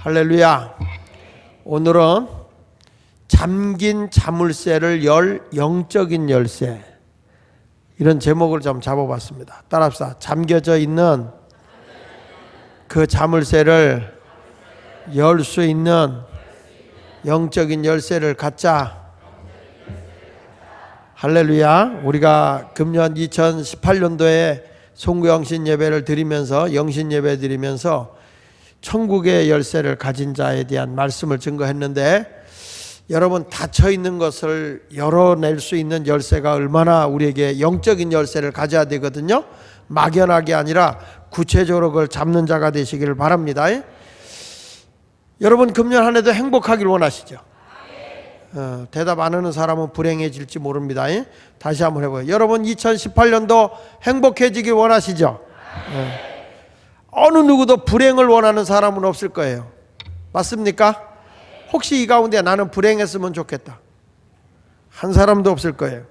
할렐루야. 오늘은 잠긴 자물쇠를 열 영적인 열쇠, 이런 제목을 좀 잡아봤습니다. 따라합시다. 잠겨져 있는 그 자물쇠를 열 수 있는 영적인 열쇠를 갖자. 할렐루야. 우리가 금년 2018년도에 송구영신 예배를 드리면서, 영신 예배 드리면서 천국의 열쇠를 가진 자에 대한 말씀을 증거했는데, 여러분, 닫혀 있는 것을 열어낼 수 있는 열쇠가 얼마나 우리에게 영적인 열쇠를 가져야 되거든요. 막연하게 아니라 구체적으로 그걸 잡는 자가 되시기를 바랍니다. 여러분, 금년 한 해도 행복하길 원하시죠? 대답 안 하는 사람은 불행해질지 모릅니다. 다시 한번 해봐요. 여러분, 2018년도 행복해지길 원하시죠? 어느 누구도 불행을 원하는 사람은 없을 거예요. 맞습니까? 혹시 이 가운데 나는 불행했으면 좋겠다, 한 사람도 없을 거예요.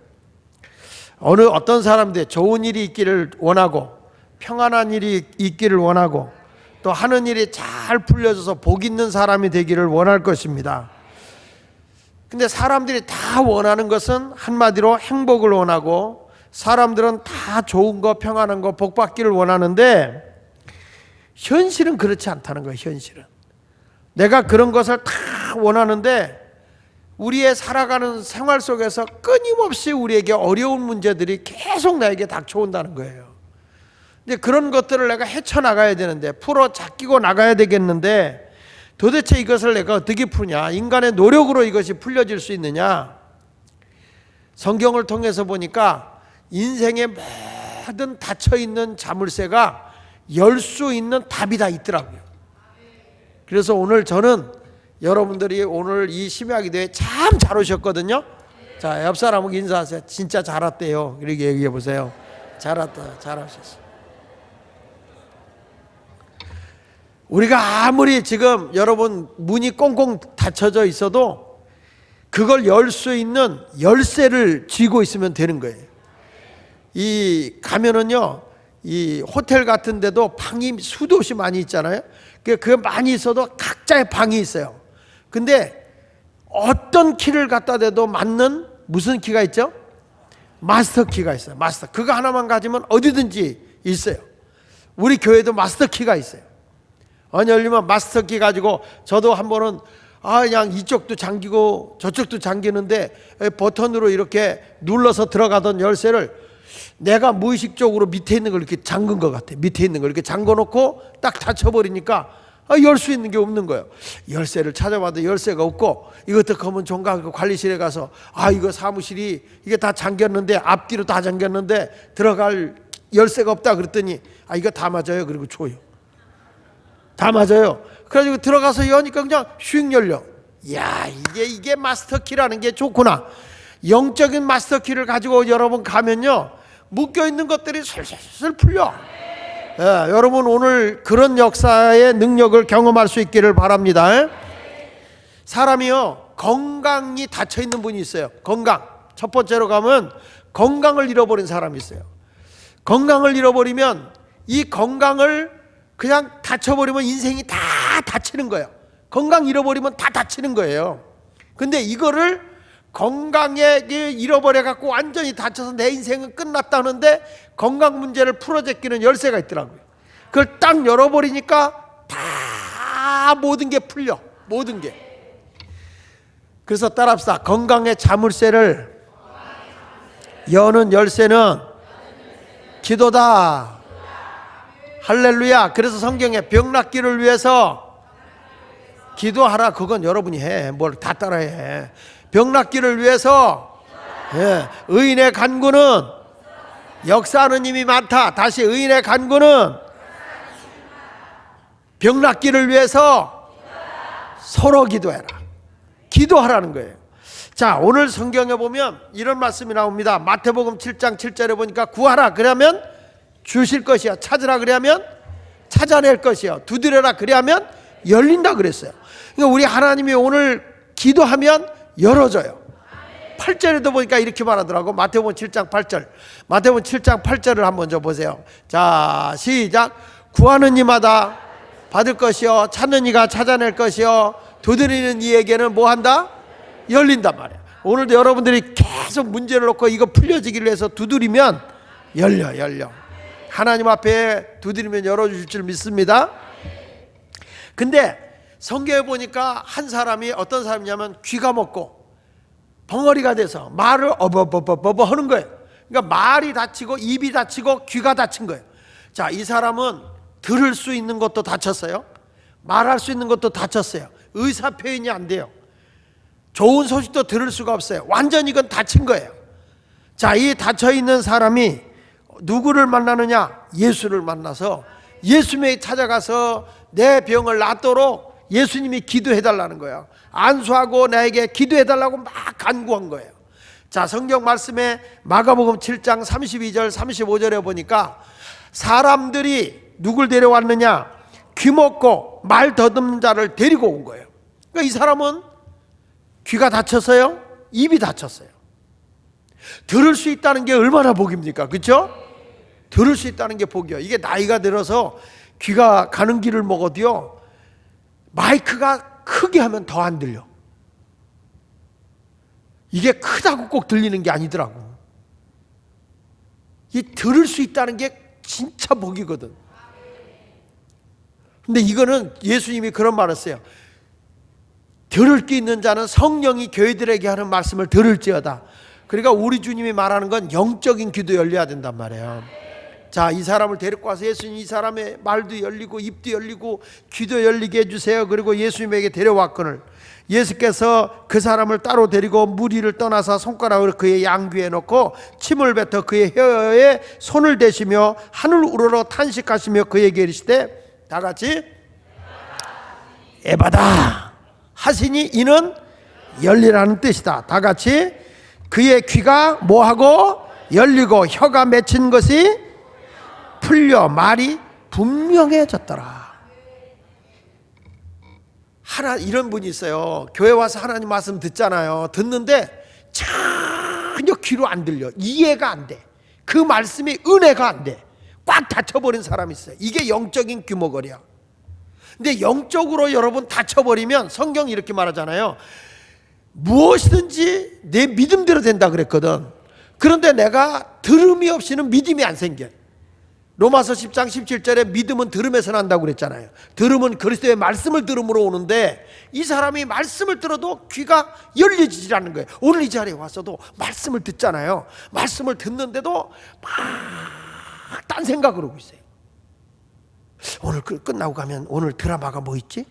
어떤 사람들 좋은 일이 있기를 원하고, 평안한 일이 있기를 원하고, 또 하는 일이 잘 풀려져서 복 있는 사람이 되기를 원할 것입니다. 근데 사람들이 다 원하는 것은 한마디로 행복을 원하고, 사람들은 다 좋은 거, 평안한 거, 복 받기를 원하는데, 현실은 그렇지 않다는 거예요. 현실은 내가 그런 것을 다 원하는데 우리의 살아가는 생활 속에서 끊임없이 우리에게 어려운 문제들이 계속 나에게 닥쳐온다는 거예요. 근데 그런 것들을 내가 헤쳐나가야 되는데, 풀어 잡히고 나가야 되겠는데, 도대체 이것을 내가 어떻게 푸냐, 인간의 노력으로 이것이 풀려질 수 있느냐. 성경을 통해서 보니까 인생의 모든 닫혀있는 자물쇠가 열 수 있는 답이 다 있더라고요. 그래서 오늘 저는 여러분들이 오늘 이 심야기도에 참 잘 오셨거든요. 자, 옆 사람하고 인사하세요. 진짜 잘 왔대요. 이렇게 얘기해 보세요. 잘 왔다, 잘 오셨어요. 우리가 아무리 지금 여러분 문이 꽁꽁 닫혀져 있어도 그걸 열 수 있는 열쇠를 쥐고 있으면 되는 거예요. 가면은요, 이 호텔 같은 데도 방이 수도 없이 많이 있잖아요. 그 많이 있어도 각자의 방이 있어요. 근데 어떤 키를 갖다 대도 맞는 무슨 키가 있죠? 마스터 키가 있어요. 마스터. 그거 하나만 가지면 어디든지 있어요. 우리 교회도 마스터 키가 있어요. 언니 열리면 마스터 키 가지고, 저도 한 번은 그냥 이쪽도 잠기고 저쪽도 잠기는데 버튼으로 이렇게 눌러서 들어가던 열쇠를 내가 무의식적으로 밑에 있는 걸 이렇게 잠근 것 같아. 밑에 있는 걸 이렇게 잠궈 놓고 딱 닫혀버리니까 열 수 있는 게 없는 거예요. 열쇠를 찾아봐도 열쇠가 없고, 이것도 검은 종각 관리실에 가서 이거 사무실이 이게 다 잠겼는데, 앞뒤로 다 잠겼는데 들어갈 열쇠가 없다 그랬더니 이거 다 맞아요. 그리고 줘요. 다 맞아요. 그래가지고 들어가서 여니까 그냥 슉 열려. 이야, 이게 마스터 키라는 게 좋구나. 영적인 마스터 키를 가지고 여러분 가면요, 묶여있는 것들이 슬슬 풀려. 여러분, 오늘 그런 역사의 능력을 경험할 수 있기를 바랍니다. 사람이요, 건강이 닫혀있는 분이 있어요. 건강. 첫 번째로 가면 건강을 잃어버린 사람이 있어요. 건강을 잃어버리면, 이 건강을 그냥 닫혀버리면 인생이 다 닫히는 거예요. 건강 잃어버리면 다 닫히는 거예요. 근데 이거를 건강에 잃어버려갖고 완전히 다쳐서 내 인생은 끝났다는데, 건강 문제를 풀어제끼는 열쇠가 있더라고요. 그걸 딱 열어버리니까 다 모든 게 풀려. 모든 게. 그래서 따라합시다. 건강의 자물쇠를 여는 열쇠는 기도다. 할렐루야. 그래서 성경에 병 낫기를 위해서 기도하라. 그건 여러분이 해. 뭘 다 따라해. 병 낫기를 위해서 의인의 간구는 역사하는 힘이 많다. 다시, 의인의 간구는 병 낫기를 위해서 서로 기도해라. 기도하라는 거예요. 자, 오늘 성경에 보면 이런 말씀이 나옵니다. 마태복음 7장 7절에 보니까 구하라 그러면 주실 것이야. 찾으라 그러면 찾아낼 것이야. 두드려라 그러면 열린다 그랬어요. 그러니까 우리 하나님이 오늘 기도하면 열어져요. 8절에도 보니까 이렇게 말하더라고. 마태복음 7장 8절. 마태복음 7장 8절을 한번 좀 보세요. 자, 시작. 구하는 이마다 받을 것이요 찾는 이가 찾아낼 것이요 두드리는 이에게는 뭐 한다? 열린단 말이야. 오늘도 여러분들이 계속 문제를 놓고 이거 풀려지기를 위해서 두드리면 열려. 하나님 앞에 두드리면 열어주실 줄 믿습니다. 근데 성경에 보니까 한 사람이 어떤 사람이냐면 귀가 먹고 벙어리가 돼서 말을 어버버버버 하는 거예요. 그러니까 말이 다치고 입이 다치고 귀가 다친 거예요. 자, 이 사람은 들을 수 있는 것도 다쳤어요. 말할 수 있는 것도 다쳤어요. 의사 표현이 안 돼요. 좋은 소식도 들을 수가 없어요. 완전히 이건 다친 거예요. 자, 이 다쳐있는 사람이 누구를 만나느냐? 예수를 만나서 예수님에게 찾아가서 내 병을 낫도록 예수님이 기도해달라는 거예요. 안수하고 나에게 기도해달라고 막 간구한 거예요. 자, 성경 말씀에 마가복음 7장 32절 35절에 보니까 사람들이 누굴 데려왔느냐? 귀 먹고 말 더듬는 자를 데리고 온 거예요. 그러니까 이 사람은 귀가 다쳤어요? 입이 다쳤어요. 들을 수 있다는 게 얼마나 복입니까? 그렇죠? 들을 수 있다는 게 복이요. 이게 나이가 들어서 귀가 가는 길을 먹어도요, 마이크가 크게 하면 더 안 들려. 이게 크다고 꼭 들리는 게 아니더라고. 이 들을 수 있다는 게 진짜 복이거든. 근데 이거는 예수님이 그런 말을 했어요. 들을 게 있는 자는 성령이 교회들에게 하는 말씀을 들을지어다. 그러니까 우리 주님이 말하는 건 영적인 귀도 열려야 된단 말이에요. 자, 이 사람을 데리고 와서 예수님 이 사람의 말도 열리고 입도 열리고 귀도 열리게 해주세요. 그리고 예수님에게 데려왔거늘 예수께서 그 사람을 따로 데리고 무리를 떠나서 손가락을 그의 양귀에 넣고 침을 뱉어 그의 혀에 손을 대시며 하늘 우러러 탄식하시며 그에게 이르시되 다 같이 에바다 하시니 이는 열리라는 뜻이다. 다 같이 그의 귀가 뭐하고 열리고 혀가 맺힌 것이 풀려 말이 분명해졌더라. 이런 분이 있어요. 교회 와서 하나님 말씀 듣잖아요. 듣는데 전혀 귀로 안 들려. 이해가 안 돼. 그 말씀이 은혜가 안 돼. 꽉 닫혀버린 사람이 있어요. 이게 영적인 귀머거리야. 근데 영적으로 여러분 닫혀버리면 성경이 이렇게 말하잖아요. 무엇이든지 내 믿음대로 된다 그랬거든. 그런데 내가 들음이 없이는 믿음이 안 생겨. 로마서 10장 17절에 믿음은 들음에서 난다고 그랬잖아요. 들음은 그리스도의 말씀을 들음으로 오는데 이 사람이 말씀을 들어도 귀가 열려지지 않는 거예요. 오늘 이 자리에 와서도 말씀을 듣잖아요. 말씀을 듣는데도 막 딴 생각을 하고 있어요. 오늘 끝나고 가면 오늘 드라마가 뭐 있지?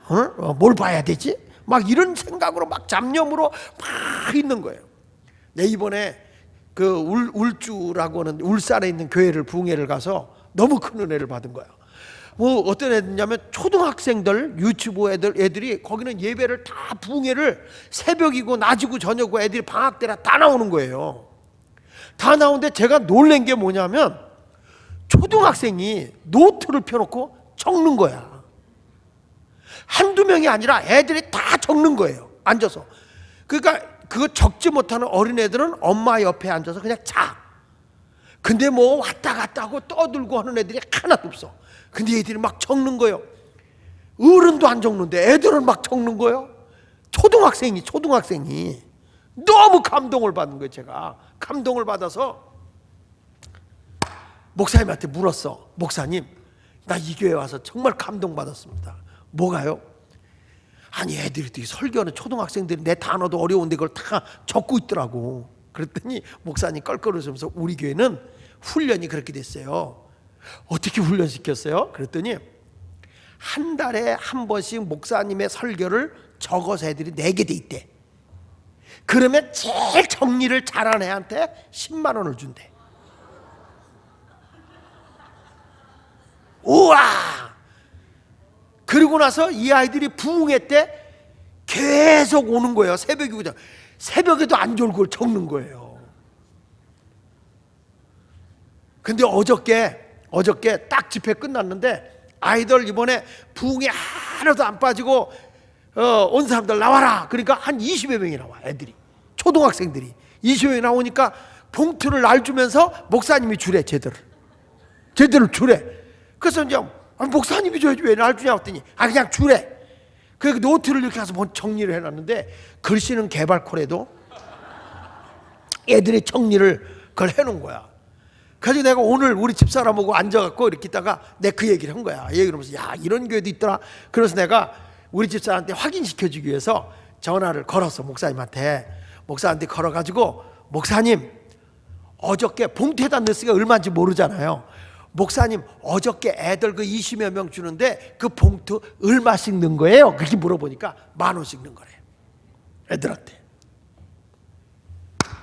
오늘 뭘 봐야 되지? 막 이런 생각으로 막 잡념으로 막 있는 거예요. 내 이번에 그 울주라고 하는 울산에 있는 교회를 부흥회를 가서 너무 큰 은혜를 받은 거예요. 뭐 어떤 애들이냐면 초등학생들 유치부 애들이 거기는 예배를 다 부흥회를 새벽이고 낮이고 저녁이고 애들이 방학 때라 다 나오는 거예요. 다 나오는데 제가 놀란 게 뭐냐면 초등학생이 노트를 펴놓고 적는 거야. 한두 명이 아니라 애들이 다 적는 거예요. 앉아서. 그러니까 그거 적지 못하는 어린애들은 엄마 옆에 앉아서 그냥 자. 근데 뭐 왔다 갔다 하고 떠들고 하는 애들이 하나도 없어. 근데 애들이 막 적는 거예요. 어른도 안 적는데 애들은 막 적는 거예요. 초등학생이 너무 감동을 받은 거예요. 제가 감동을 받아서 목사님한테 물었어. 목사님, 나 이 교회 와서 정말 감동받았습니다. 뭐가요? 아니 애들이 설교하는 초등학생들이 내 단어도 어려운데 그걸 다 적고 있더라고. 그랬더니 목사님 껄껄 웃으면서 우리 교회는 훈련이 그렇게 됐어요. 어떻게 훈련시켰어요? 그랬더니 한 달에 한 번씩 목사님의 설교를 적어서 애들이 내게 돼 있대. 그러면 제일 정리를 잘한 애한테 10만 원을 준대. 우와! 그리고 나서 이 아이들이 부흥회 때 계속 오는 거예요. 새벽에도 안 졸고 그걸 적는 거예요. 근데 어저께 딱 집회 끝났는데 아이들 이번에 부흥회 하나도 안 빠지고 온 사람들 나와라. 그러니까 한 20여 명이 나와. 애들이 초등학생들이 20여 명이 나오니까 봉투를 날 주면서 목사님이 주래. 제대로 주래. 그래서 이제 아, 목사님이 줘야지 왜 날 주냐 했더니 그냥 주래. 그 노트를 이렇게 해서 정리를 해놨는데 글씨는 개발코래도 애들이 정리를 그걸 해놓은 거야. 그래서 내가 오늘 우리 집사람하고 앉아갖고 이렇게 있다가 내가 그 얘기를 한 거야. 얘기를 하면서 야, 이런 교회도 있더라. 그래서 내가 우리 집사람한테 확인시켜주기 위해서 전화를 걸었어. 목사한테 걸어가지고 목사님, 어저께 봉투에다 넣었으니까 얼마인지 모르잖아요. 목사님, 어저께 애들 그 20여 명 주는데 그 봉투 얼마씩 넣은 거예요? 그렇게 물어보니까 10,000원씩 넣은 거래, 애들한테.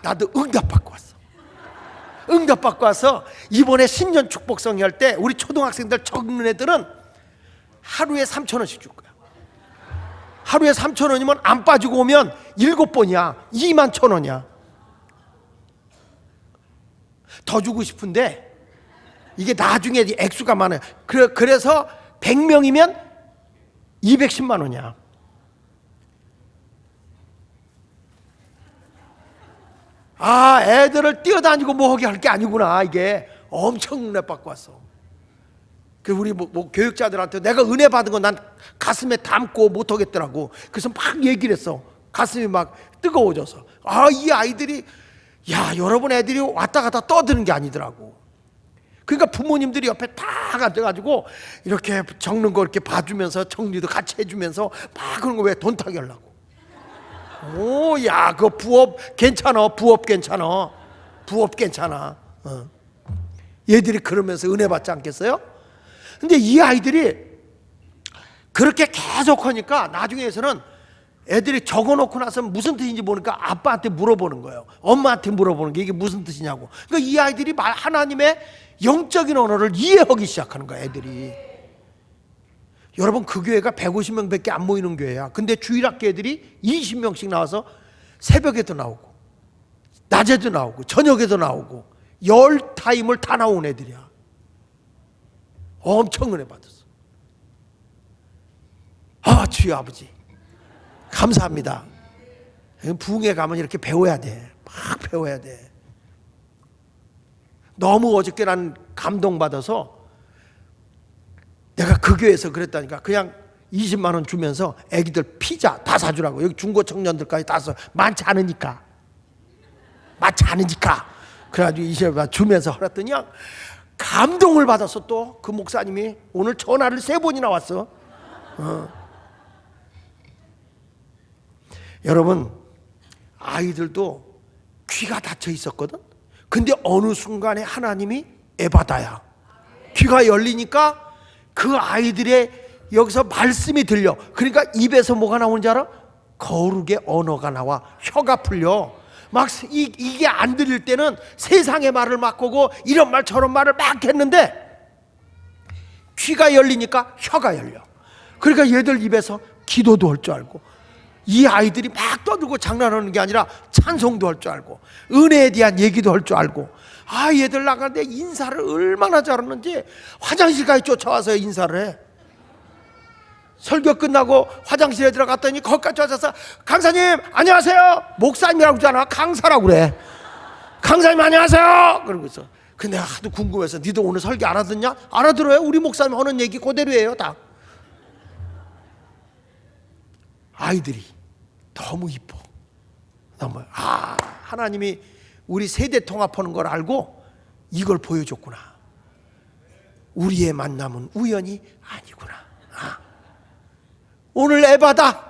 나도 응답받고 왔어. 응답받고 와서 이번에 신년 축복성회 할 때 우리 초등학생들 적는 애들은 하루에 3,000원씩 줄 거야. 하루에 3,000원이면 안 빠지고 오면 7번이야. 21,000원이야. 더 주고 싶은데 이게 나중에 액수가 많아요. 그래서 100명이면 210만 원이야. 애들을 뛰어다니고 뭐 하게 할 게 아니구나. 이게 엄청 은혜 받고 왔어. 그 우리 교육자들한테 내가 은혜 받은 거 난 가슴에 담고 못 하겠더라고. 그래서 막 얘기를 했어. 가슴이 막 뜨거워져서. 이 아이들이, 야, 여러분 애들이 왔다 갔다 떠드는 게 아니더라고. 그러니까 부모님들이 옆에 다 앉아가지고 이렇게 적는 거 이렇게 봐주면서 정리도 같이 해주면서 막 그런 거 왜 돈 타게 하려고. 야, 그 부업 괜찮아. 부업 괜찮아. 얘들이 그러면서 은혜 받지 않겠어요? 근데 이 아이들이 그렇게 계속 하니까 나중에서는 애들이 적어놓고 나서 무슨 뜻인지 모르니까 아빠한테 물어보는 거예요. 엄마한테 물어보는 게 이게 무슨 뜻이냐고. 그러니까 이 아이들이 하나님의 영적인 언어를 이해하기 시작하는 거야, 애들이. 여러분, 그 교회가 150명밖에 안 모이는 교회야. 근데 주일학교 애들이 20명씩 나와서 새벽에도 나오고 낮에도 나오고 저녁에도 나오고 10타임을 다 나온 애들이야. 엄청 은혜 받았어. 주여 아버지 감사합니다. 부흥회 가면 이렇게 배워야 돼. 막 배워야 돼. 너무 어저께 난 감동받아서 내가 그 교회에서 그랬다니까. 그냥 20만 원 주면서 애기들 피자 다 사주라고. 여기 중고 청년들까지 다 써. 많지 않으니까. 그래가지고 20만 원 주면서 그랬더니 감동을 받았어. 또 그 목사님이 오늘 전화를 3번이나 왔어. 여러분, 아이들도 귀가 닫혀 있었거든. 근데 어느 순간에 하나님이 에바다야, 귀가 열리니까 그 아이들의 여기서 말씀이 들려. 그러니까 입에서 뭐가 나오는지 알아? 거룩의 언어가 나와. 혀가 풀려. 막 이게 안 들릴 때는 세상의 말을 막 하고 이런 말 저런 말을 막 했는데 귀가 열리니까 혀가 열려. 그러니까 얘들 입에서 기도도 할 줄 알고, 이 아이들이 막 떠들고 장난하는 게 아니라 찬송도 할 줄 알고 은혜에 대한 얘기도 할 줄 알고. 얘들 나갈 때 인사를 얼마나 잘하는지 화장실까지 쫓아와서 인사를 해. 설교 끝나고 화장실에 들어갔더니 거기까지 와서 강사님 안녕하세요. 목사님이라고 하잖아. 강사라고 그래. 강사님 안녕하세요. 그러고 있어. 근데 내가 하도 궁금해서 니도 오늘 설교 알아듣냐? 알아들어요. 우리 목사님 하는 얘기 그대로예요 다. 아이들이 너무 이뻐. 너무 하나님이 우리 세대 통합하는 걸 알고 이걸 보여줬구나. 우리의 만남은 우연이 아니구나. 오늘 에바다.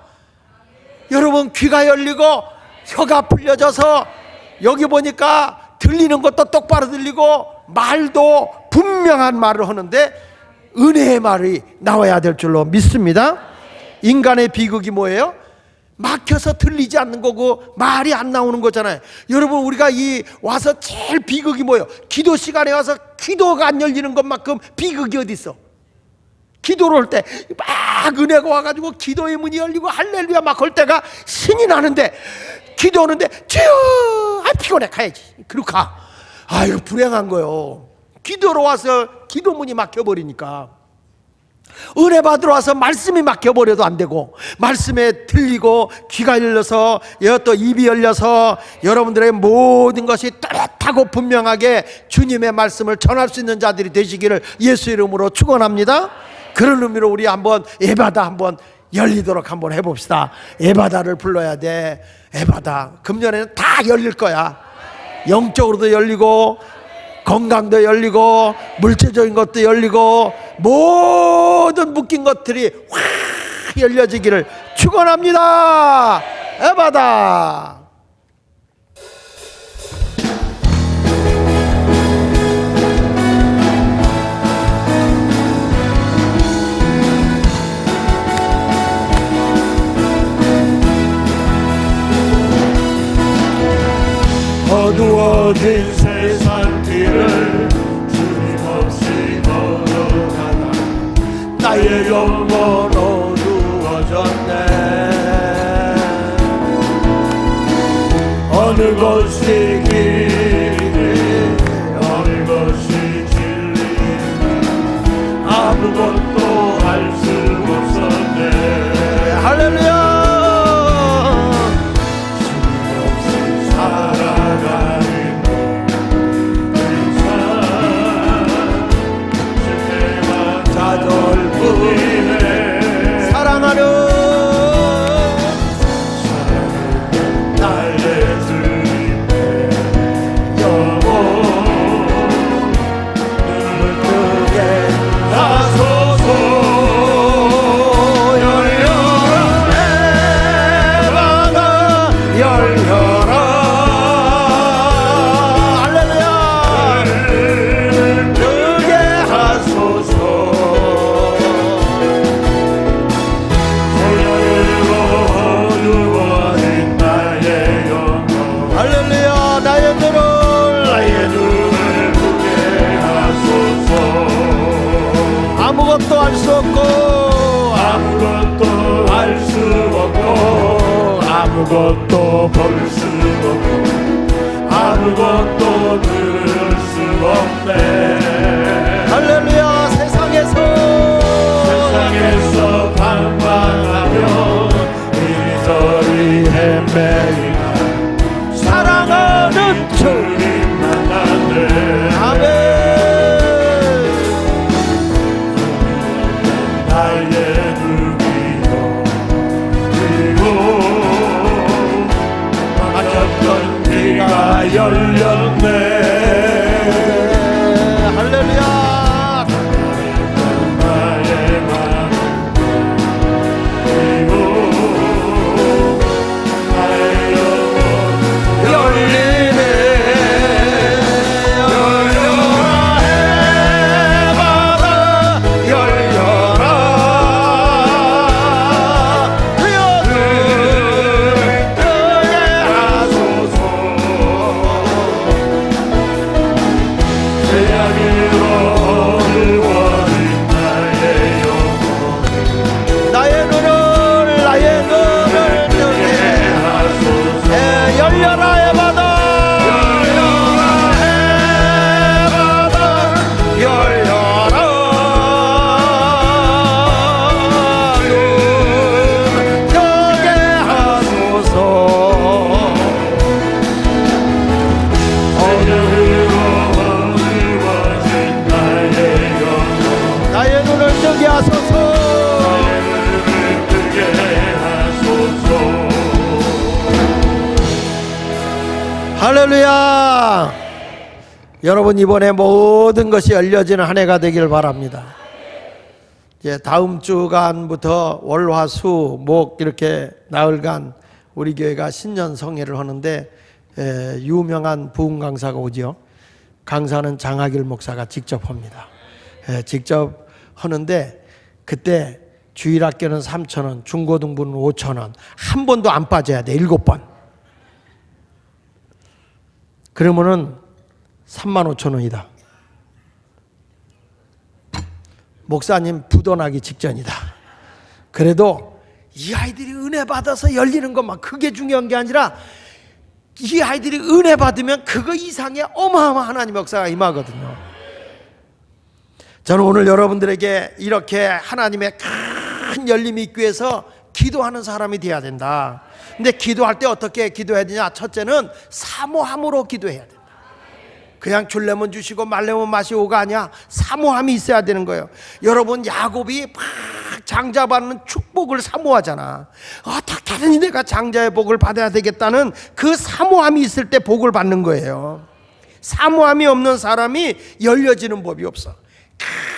여러분 귀가 열리고 혀가 풀려져서 여기 보니까 들리는 것도 똑바로 들리고 말도 분명한 말을 하는데 은혜의 말이 나와야 될 줄로 믿습니다. 인간의 비극이 뭐예요? 막혀서 들리지 않는 거고 말이 안 나오는 거잖아요. 여러분, 우리가 와서 제일 비극이 뭐예요? 기도 시간에 와서 기도가 안 열리는 것만큼 비극이 어디 있어? 기도를 할 때 막 은혜가 와가지고 기도의 문이 열리고 할렐루야 막 할 때가 신이 나는데, 기도하는데 주여 피곤해 가야지. 그리고 가. 이거 불행한 거요. 기도로 와서 기도 문이 막혀버리니까. 은혜 받으러 와서 말씀이 막혀버려도 안 되고, 말씀에 들리고 귀가 열려서 또 입이 열려서 여러분들의 모든 것이 뚜렷하고 분명하게 주님의 말씀을 전할 수 있는 자들이 되시기를 예수 이름으로 축원합니다. 그런 의미로 우리 한번 에바다 한번 열리도록 한번 해봅시다. 에바다를 불러야 돼. 에바다. 금년에는 다 열릴 거야. 영적으로도 열리고 건강도 열리고 물질적인 것도 열리고 모든 묶인 것들이 확 열려지기를 축원합니다. 에바다. 어두워진 세상 길을 주님 없이 걸어가다 나의 영혼 어두워졌네. 어느 것이 길이니 어느 것이 진리니 아무것도 알 수 없었네. 할렐루야. 사랑하는 나의 주님의 영혼 눈을 뜨게 하소서. 열려라 에바다 열려라. 할렐루야. 눈을 뜨게 하소서. 어두워진 나의 영혼 할렐루야. 나의 눈을 뜨게 하소서. 아무것도 알 수 없고 아무것도 알 수 없고 아무것도 볼 수 없고 아무것도 들을 수 없네. 할렐루야. 세상에서 방황하며 이리저리 헤매이나 사랑하는 주님 만났네. 아멘. 나의 눈이요 그리고 막혔던 귀가 열렸네. 할렐루야. 나의 맘 그리고 나의 영혼 열리네. 열려라 에바다 열려라. 주여 뜨게 하소서. 태양으로 어두워진 나의 영혼 나의 눈을 뜨게 하소서. 열려라 에바다 열려라. 눈 뜨게 하소서. 태양으로 어두워진 나의 영혼 나의 눈을 뜨게 하소서. 눈을 뜨게 하소서. 할렐루야. 여러분 이번에 모든 것이 열려지는 한 해가 되길 바랍니다. 이제 다음 주간부터 월화수목 이렇게 나흘간 우리 교회가 신년 성회를 하는데 유명한 부흥 강사가 오죠. 강사는 장하길 목사가 직접 합니다. 직접 하는데 그때 주일학교는 3,000원, 중고등부는 5,000원, 한 번도 안 빠져야 돼. 7번. 그러면은 35,000원이다. 목사님 부도나기 직전이다. 그래도 이 아이들이 은혜 받아서 열리는 것만 그게 중요한 게 아니라 이 아이들이 은혜 받으면 그거 이상의 어마어마한 하나님의 역사가 임하거든요. 저는 오늘 여러분들에게 이렇게 하나님의 큰 열림이 있기 위해서 기도하는 사람이 되어야 된다. 근데 기도할 때 어떻게 기도해야 되냐? 첫째는 사모함으로 기도해야 된다. 그냥 줄려면 주시고 말려면 마시고가 아니야. 사모함이 있어야 되는 거예요. 여러분, 야곱이 막 장자받는 축복을 사모하잖아. 어떻게든 내가 장자의 복을 받아야 되겠다는 그 사모함이 있을 때 복을 받는 거예요. 사모함이 없는 사람이 열려지는 법이 없어.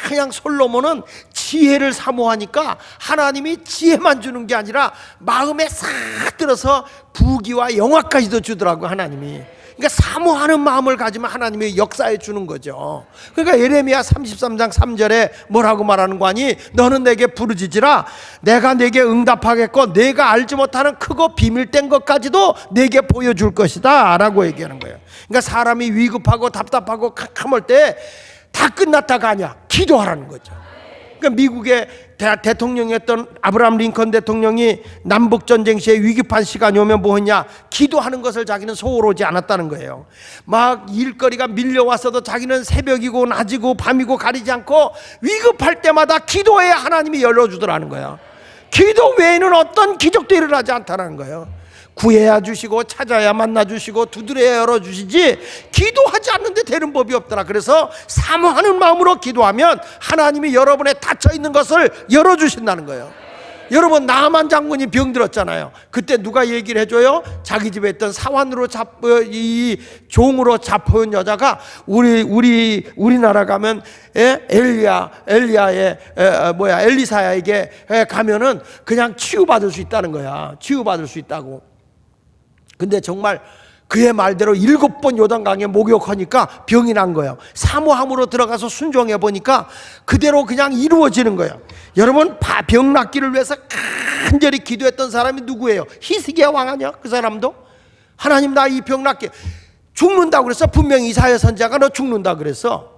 그냥 솔로몬은 지혜를 사모하니까 하나님이 지혜만 주는 게 아니라 마음에 싹 들어서 부귀와 영화까지도 주더라고, 하나님이. 그러니까 사모하는 마음을 가지면 하나님이 역사해 주는 거죠. 그러니까 예레미야 33장 3절에 뭐라고 말하는 거 아니? 너는 내게 부르짖으라 내가 내게 응답하겠고 내가 알지 못하는 크고 비밀된 것까지도 내게 보여줄 것이다 라고 얘기하는 거예요. 그러니까 사람이 위급하고 답답하고 캄캄할 때 다 끝났다가 아니야, 기도하라는 거죠. 그러니까 미국의 대통령이었던 아브라함 링컨 대통령이 남북전쟁 시에 위급한 시간이 오면 뭐 했냐? 기도하는 것을 자기는 소홀하지 않았다는 거예요. 막 일거리가 밀려왔어도 자기는 새벽이고 낮이고 밤이고 가리지 않고 위급할 때마다 기도해야 하나님이 열어주더라는 거예요. 기도 외에는 어떤 기적도 일어나지 않다는 거예요. 구해야 주시고 찾아야 만나 주시고 두드려야 열어주시지 기도하지 않는데 되는 법이 없더라. 그래서 사모하는 마음으로 기도하면 하나님이 여러분의 닫혀있는 것을 열어주신다는 거예요. 여러분, 나만 장군이 병들었잖아요. 그때 누가 얘기를 해줘요? 자기 집에 있던 사환으로 이 종으로 잡혀온 여자가 우리나라 가면 엘리사야에게 가면은 그냥 치유받을 수 있다는 거야. 치유받을 수 있다고. 근데 정말 그의 말대로 7번 요단강에 목욕하니까 병이 난 거예요. 사모함으로 들어가서 순종해 보니까 그대로 그냥 이루어지는 거예요. 여러분, 병 낫기를 위해서 간절히 기도했던 사람이 누구예요? 히스기야 왕 아니야? 그 사람도 하나님 나 이 병 낫게. 죽는다고 그랬어. 분명히 이사야 선지자가 너 죽는다 그랬어.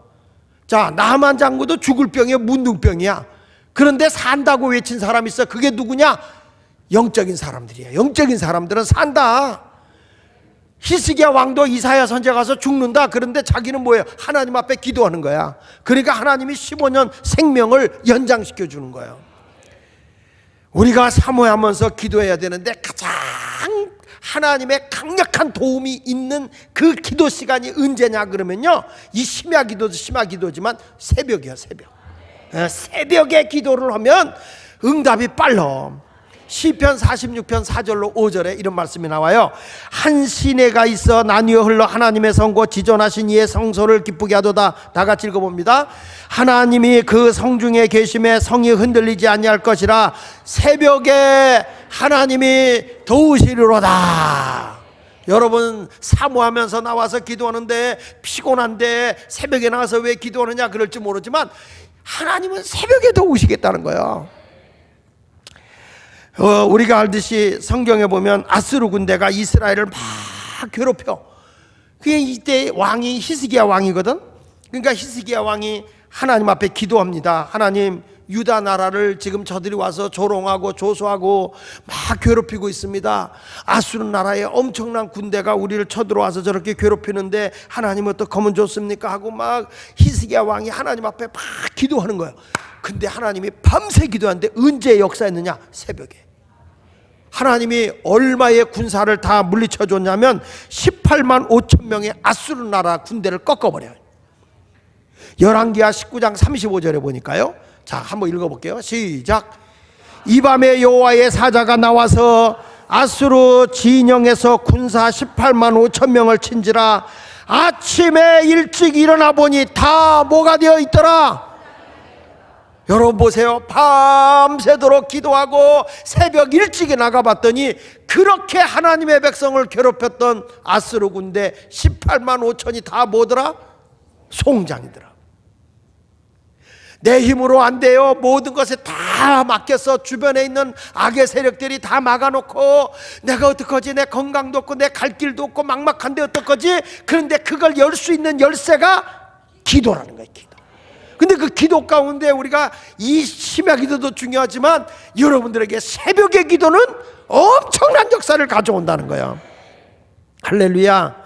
자, 나만 장군도 죽을 병이야, 문둥병이야. 그런데 산다고 외친 사람이 있어. 그게 누구냐? 영적인 사람들이야. 영적인 사람들은 산다. 히스기야 왕도 이사야 선지자 가서 죽는다. 그런데 자기는 뭐예요? 하나님 앞에 기도하는 거야. 그러니까 하나님이 15년 생명을 연장시켜 주는 거예요. 우리가 사모하면서 기도해야 되는데 가장 하나님의 강력한 도움이 있는 그 기도 시간이 언제냐 그러면요, 이 심야 기도도 심야 기도지만 새벽이야. 새벽. 새벽에 기도를 하면 응답이 빨라. 시편 46편 4절로 5절에 이런 말씀이 나와요. 한 시내가 있어 나뉘어 흘러 하나님의 성고 지존하신 이의 성소를 기쁘게 하도다. 다 같이 읽어봅니다. 하나님이 그 성중에 계심에 성이 흔들리지 아니할 것이라. 새벽에 하나님이 도우시리로다. 여러분, 사모하면서 나와서 기도하는데 피곤한데 새벽에 나와서 왜 기도하느냐 그럴지 모르지만 하나님은 새벽에 도우시겠다는 거예요. 우리가 알듯이 성경에 보면 아스루 군대가 이스라엘을 막 괴롭혀. 그게 이때 왕이 히스기야 왕이거든. 그러니까 히스기야 왕이 하나님 앞에 기도합니다. 하나님, 유다 나라를 지금 저들이 와서 조롱하고 조소하고 막 괴롭히고 있습니다. 아수르 나라의 엄청난 군대가 우리를 쳐들어와서 저렇게 괴롭히는데 하나님 어떡하면 좋습니까? 하고 막 히스기야 왕이 하나님 앞에 막 기도하는 거예요. 근데 하나님이 밤새 기도하는데 언제 역사했느냐? 새벽에. 하나님이 얼마의 군사를 다 물리쳐 줬냐면 18만 5천 명의 아수르 나라 군대를 꺾어버려요. 열왕기하 19장 35절에 보니까요. 자, 한번 읽어볼게요. 시작. 이 밤에 여호와의 사자가 나와서 아수르 진영에서 군사 18만 5천 명을 친지라. 아침에 일찍 일어나 보니 다 뭐가 되어 있더라? 여러분 보세요. 밤새도록 기도하고 새벽 일찍에 나가봤더니 그렇게 하나님의 백성을 괴롭혔던 아스루 군대 18만 5천이 다 뭐더라? 송장이더라. 내 힘으로 안 돼요. 모든 것에 다 맡겨서 주변에 있는 악의 세력들이 다 막아놓고 내가 어떡하지? 내 건강도 없고 내 갈 길도 없고 막막한데 어떡하지? 그런데 그걸 열 수 있는 열쇠가 기도라는 거예요. 기도. 근데 그 기도 가운데 우리가 이 심야 기도도 중요하지만 여러분들에게 새벽의 기도는 엄청난 역사를 가져온다는 거예요. 할렐루야.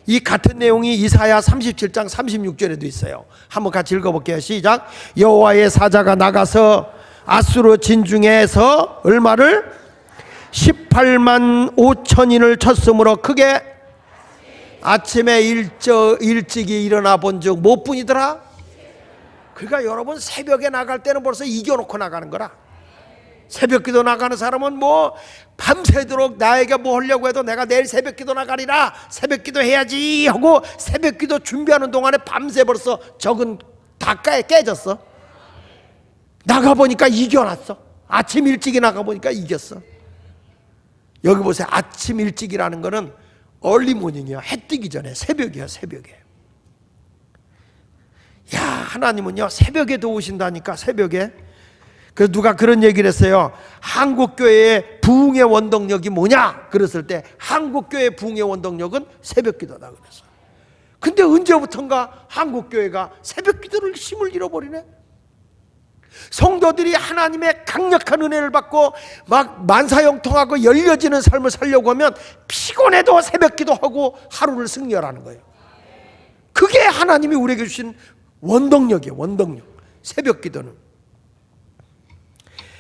이 같은 내용이 이사야 37장 36절에도 있어요. 한번 같이 읽어볼게요. 시작. 여호와의 사자가 나가서 아수르 진중에서 얼마를? 18만 5천인을 쳤으므로 크게 아침에 일찍이 일어나 본즉 몇 분이더라? 그러니까 여러분 새벽에 나갈 때는 벌써 이겨놓고 나가는 거라. 새벽기도 나가는 사람은 뭐 밤새도록 나에게 뭐 하려고 해도 내가 내일 새벽기도 나가리라, 새벽기도 해야지 하고 새벽기도 준비하는 동안에 밤새 벌써 적은 다가에 깨졌어. 나가보니까 이겨놨어. 아침 일찍이 나가보니까 이겼어. 여기 보세요. 아침 일찍이라는 거는 얼리모닝이야. 해 뜨기 전에 새벽이야. 새벽에. 야, 하나님은요 새벽에 도우신다니까. 새벽에. 그래서 누가 그런 얘기를 했어요. 한국교회의 부흥의 원동력이 뭐냐 그랬을 때 한국교회의 부흥의 원동력은 새벽기도다 그랬어. 근데 언제부턴가 한국교회가 새벽기도를 힘을 잃어버리네. 성도들이 하나님의 강력한 은혜를 받고 막 만사형통하고 열려지는 삶을 살려고 하면 피곤해도 새벽기도하고 하루를 승리하라는 거예요. 그게 하나님이 우리에게 주신 원동력이에요. 원동력. 새벽기도는.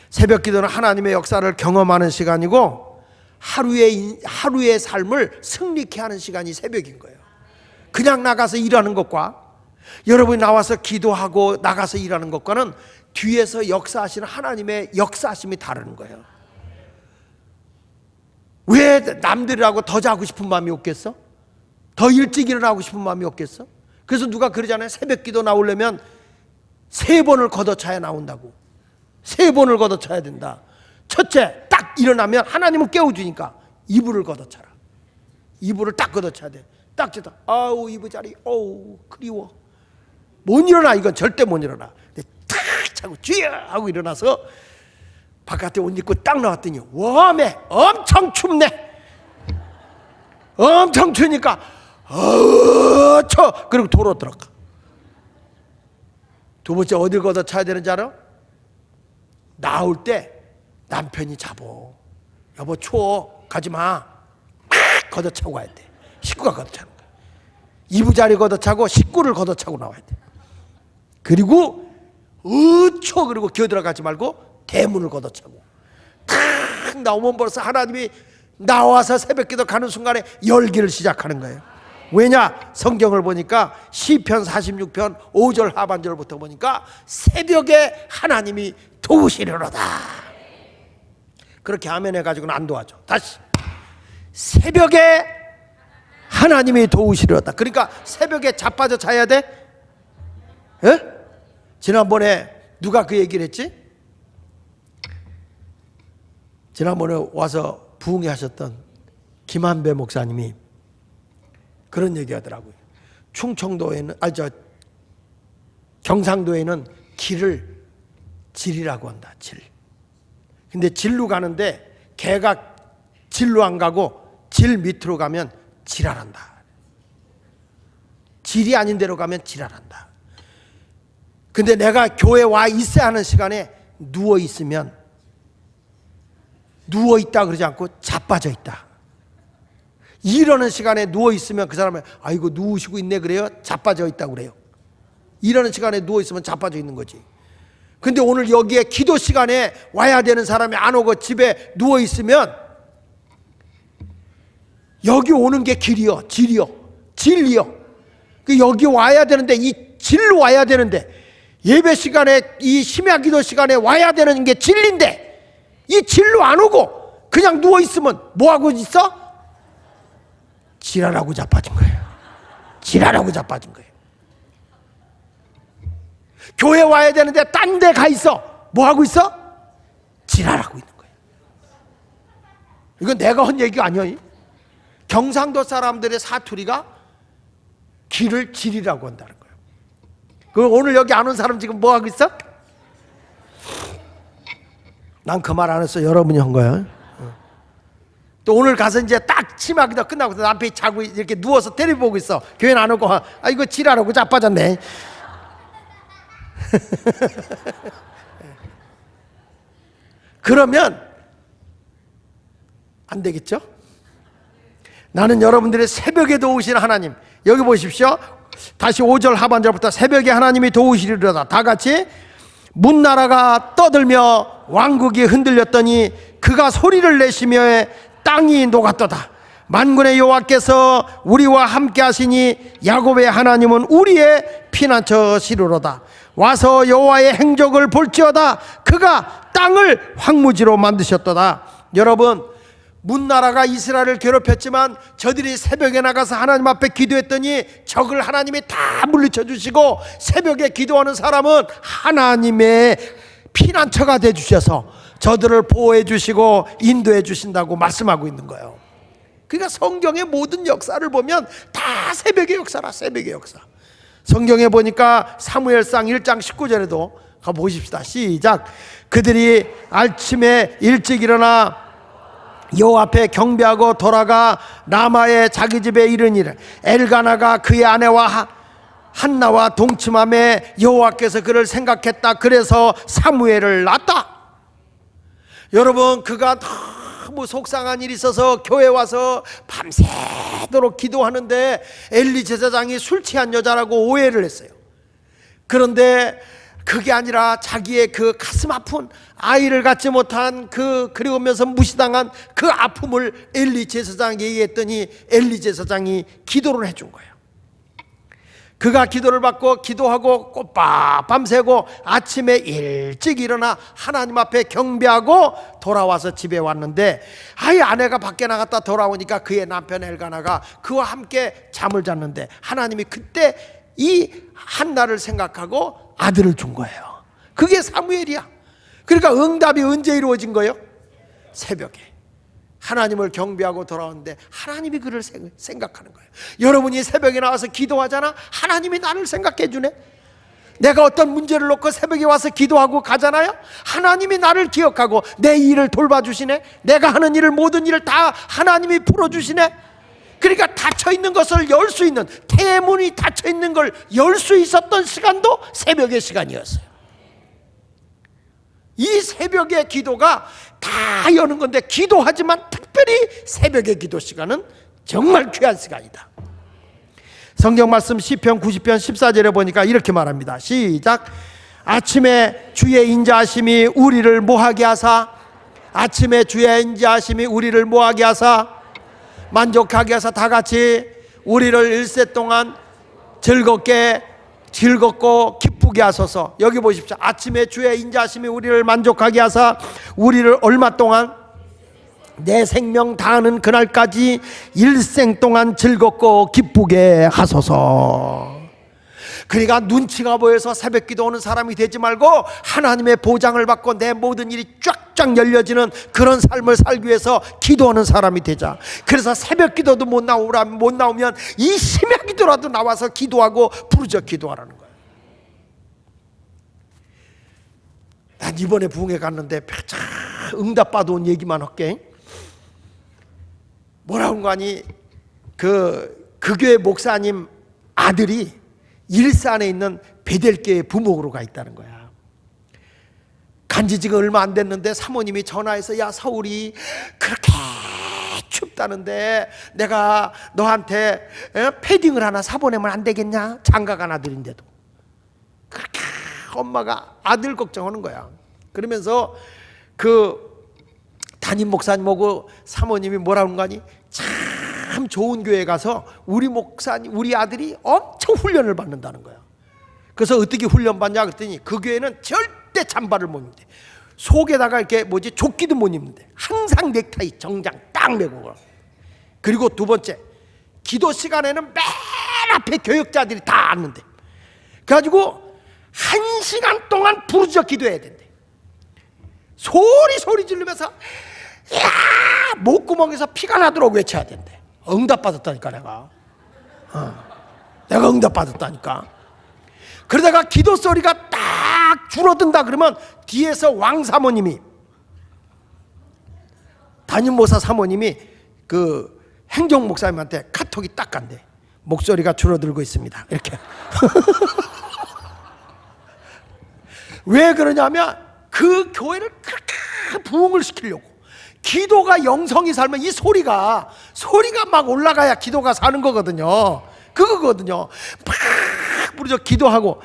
새벽기도는 하나님의 역사를 경험하는 시간이고 하루의 삶을 승리케 하는 시간이 새벽인 거예요. 그냥 나가서 일하는 것과 여러분이 나와서 기도하고 나가서 일하는 것과는 뒤에서 역사하시는 하나님의 역사하심이 다른 거예요. 왜 남들이라고 더 자고 싶은 마음이 없겠어? 더 일찍 일어나고 싶은 마음이 없겠어? 그래서 누가 그러잖아요. 새벽기도 나오려면 3번을 걷어차야 나온다고. 3번을 걷어차야 된다. 첫째, 딱 일어나면 하나님은 깨워주니까 이불을 걷어차라. 이불을 딱 걷어차야 돼. 딱 걷어. 아우 이부자리, 어우 그리워. 못 일어나. 이건 절대 못 일어나. 근데 탁 차고 쥐어 하고 일어나서 바깥에 옷 입고 딱 나왔더니 웜에 엄청 춥네. 엄청 추우니까 쳐. 그리고 도로 들어가. 두 번째 어딜 걷어차야 되는지 알아? 나올 때 남편이 잡어. 여보 추워 가지마. 걷어차고 가야 돼. 식구가 걷어차는 거야. 이부자리 걷어차고 식구를 걷어차고 나와야 돼. 그리고 그리고 기어들어가지 말고 대문을 걷어차고 탁 나오면 벌써 하나님이 나와서 새벽기도 가는 순간에 열기를 시작하는 거예요. 왜냐? 성경을 보니까 시편 46편 5절 하반절부터 보니까 새벽에 하나님이 도우시려로다. 그렇게 아멘 해가지고는 안 도와줘. 다시 새벽에 하나님이 도우시려다. 그러니까 새벽에 자빠져 자야 돼? 에? 지난번에 누가 그 얘기를 했지? 지난번에 와서 부흥회 하셨던 김한배 목사님이 그런 얘기 하더라고요. 충청도에는 경상도에는 길을 질이라고 한다. 질. 근데 질로 가는데 개가 질로 안 가고 질 밑으로 가면 지랄한다. 질이 아닌 데로 가면 지랄한다. 근데 내가 교회 와 있어야 하는 시간에 누워 있으면 누워 있다 그러지 않고 자빠져 있다. 이러는 시간에 누워 있으면 그 사람은 아이고 누우시고 있네 그래요? 자빠져 있다고 그래요. 이러는 시간에 누워 있으면 자빠져 있는 거지. 근데 오늘 여기에 기도 시간에 와야 되는 사람이 안 오고 집에 누워 있으면 여기 오는 게 길이요, 질이요, 진리요. 여기 와야 되는데 이 질로 와야 되는데 예배 시간에 이 심야 기도 시간에 와야 되는 게 진리인데 이 질로 안 오고 그냥 누워 있으면 뭐 하고 있어? 지랄하고 자빠진 거예요. 지랄하고 자빠진 거예요. 교회 와야 되는데 딴 데 가 있어. 뭐 하고 있어? 지랄하고 있는 거예요. 이건 내가 한 얘기가 아니야. 경상도 사람들의 사투리가 길을 질이라고 한다는 거예요. 그 오늘 여기 안 온 사람 지금 뭐 하고 있어? 난 그 말 안 했어. 여러분이 한 거야. 또 오늘 가서 이제 딱 치마기도 끝나고 남편이 자고 이렇게 누워서 텔레비 보고 있어. 교회는 안 오고 아 이거 지랄하고 자빠졌네. 그러면 안 되겠죠? 나는 여러분들의 새벽에 도우시는 하나님. 여기 보십시오. 다시 5절 하반절부터 새벽에 하나님이 도우시리로다. 다 같이 문나라가 떠들며 왕국이 흔들렸더니 그가 소리를 내시며 땅이 녹았도다. 만군의 여호와께서 우리와 함께 하시니 야곱의 하나님은 우리의 피난처시로로다. 와서 여호와의 행적을 볼지어다. 그가 땅을 황무지로 만드셨도다. 여러분, 문나라가 이스라엘을 괴롭혔지만 저들이 새벽에 나가서 하나님 앞에 기도했더니 적을 하나님이 다 물리쳐 주시고, 새벽에 기도하는 사람은 하나님의 피난처가 돼 주셔서 저들을 보호해 주시고 인도해 주신다고 말씀하고 있는 거예요. 그러니까 성경의 모든 역사를 보면 다 새벽의 역사라. 새벽의 역사. 성경에 보니까 사무엘상 1장 19절에도 가보십시다. 시작. 그들이 아침에 일찍 일어나 여호와 앞에 경배하고 돌아가 라마의 자기 집에 이르니라. 엘가나가 그의 아내와 한나와 동침함에 여호와께서 그를 생각했다. 그래서 사무엘을 낳았다. 여러분, 그가 너무 속상한 일이 있어서 교회 와서 밤새도록 기도하는데 엘리 제사장이 술 취한 여자라고 오해를 했어요. 그런데 그게 아니라 자기의 그 가슴 아픈, 아이를 갖지 못한 그리우면서 무시당한 그 아픔을 엘리 제사장에게 얘기했더니 엘리 제사장이 기도를 해준 거예요. 그가 기도를 받고 기도하고 꼬박 밤새고 아침에 일찍 일어나 하나님 앞에 경배하고 돌아와서 집에 왔는데, 아이 아내가 밖에 나갔다 돌아오니까 그의 남편 엘가나가 그와 함께 잠을 잤는데 하나님이 그때 이 한나를 생각하고 아들을 준 거예요. 그게 사무엘이야. 그러니까 응답이 언제 이루어진 거예요? 새벽에 하나님을 경배하고 돌아오는데 하나님이 그를 생각하는 거예요. 여러분이 새벽에 나와서 기도하잖아. 하나님이 나를 생각해 주네. 내가 어떤 문제를 놓고 새벽에 와서 기도하고 가잖아요. 하나님이 나를 기억하고 내 일을 돌봐주시네. 내가 하는 일을, 모든 일을 다 하나님이 풀어주시네. 그러니까 닫혀있는 것을 열 수 있는, 태문이 닫혀있는 걸 열 수 있었던 시간도 새벽의 시간이었어요. 이 새벽의 기도가 다 여는 건데, 기도하지만 특별히 새벽의 기도 시간은 정말 귀한 시간이다. 성경 말씀 시편 90편 14절에 보니까 이렇게 말합니다. 시작. 아침에 주의 인자하심이 우리를 뭐하게 하사, 아침에 주의 인자하심이 우리를 뭐하게 하사, 만족하게 하사 다 같이 우리를 일세 동안 즐겁고 기쁘게 하소서. 여기 보십시오. 아침에 주의 인자하심이 우리를 만족하게 하사 우리를 얼마 동안, 내 생명 다하는 그날까지 일생 동안 즐겁고 기쁘게 하소서. 그러니까 눈치가 보여서 새벽 기도하는 사람이 되지 말고 하나님의 보장을 받고 내 모든 일이 쫙쫙 열려지는 그런 삶을 살기 위해서 기도하는 사람이 되자. 그래서 새벽 기도도 못 나오면 이 심야 기도라도 나와서 기도하고 부르짖어 기도하라는 거예요. 난 이번에 부흥회 갔는데 응답 받아온 얘기만 할게. 뭐라고 하니 그 교회 목사님 아들이 일산에 있는 베델교회 부목으로 가 있다는 거야. 간지 지가 얼마 안 됐는데 사모님이 전화해서, 야 서울이 그렇게 춥다는데 내가 너한테 패딩을 하나 사보내면 안 되겠냐? 장가간 아들인데도. 그렇게 엄마가 아들 걱정하는 거야. 그러면서 그 담임 목사님하고 사모님이 뭐라고 하니, 참 좋은 교회 가서 우리 목사님, 우리 아들이 엄청 훈련을 받는다는 거야. 그래서 어떻게 훈련 받냐 그랬더니 그 교회는 절대 잠바를 못 입는데, 속에다가 이렇게 조끼도 못 입는데 항상 넥타이 정장 딱 메고 가. 그리고 두 번째, 기도 시간에는 맨 앞에 교역자들이 다 앉는데, 그래가지고 1시간 동안 부르짖어 기도해야 된대. 소리 지르면서 야 목구멍에서 피가 나도록 외쳐야 된대. 응답 받았다니까 내가. 내가 응답 받았다니까. 그러다가 기도 소리가 딱 줄어든다 그러면 뒤에서 왕 사모님이, 담임 목사 사모님이 그 행정 목사님한테 카톡이 딱 간대. 목소리가 줄어들고 있습니다. 이렇게. 왜 그러냐면 그 교회를 그렇게 부흥을 시키려고. 기도가 영성이 살면 이 소리가 막 올라가야 기도가 사는 거거든요. 그거거든요. 막 부르짖어 기도하고.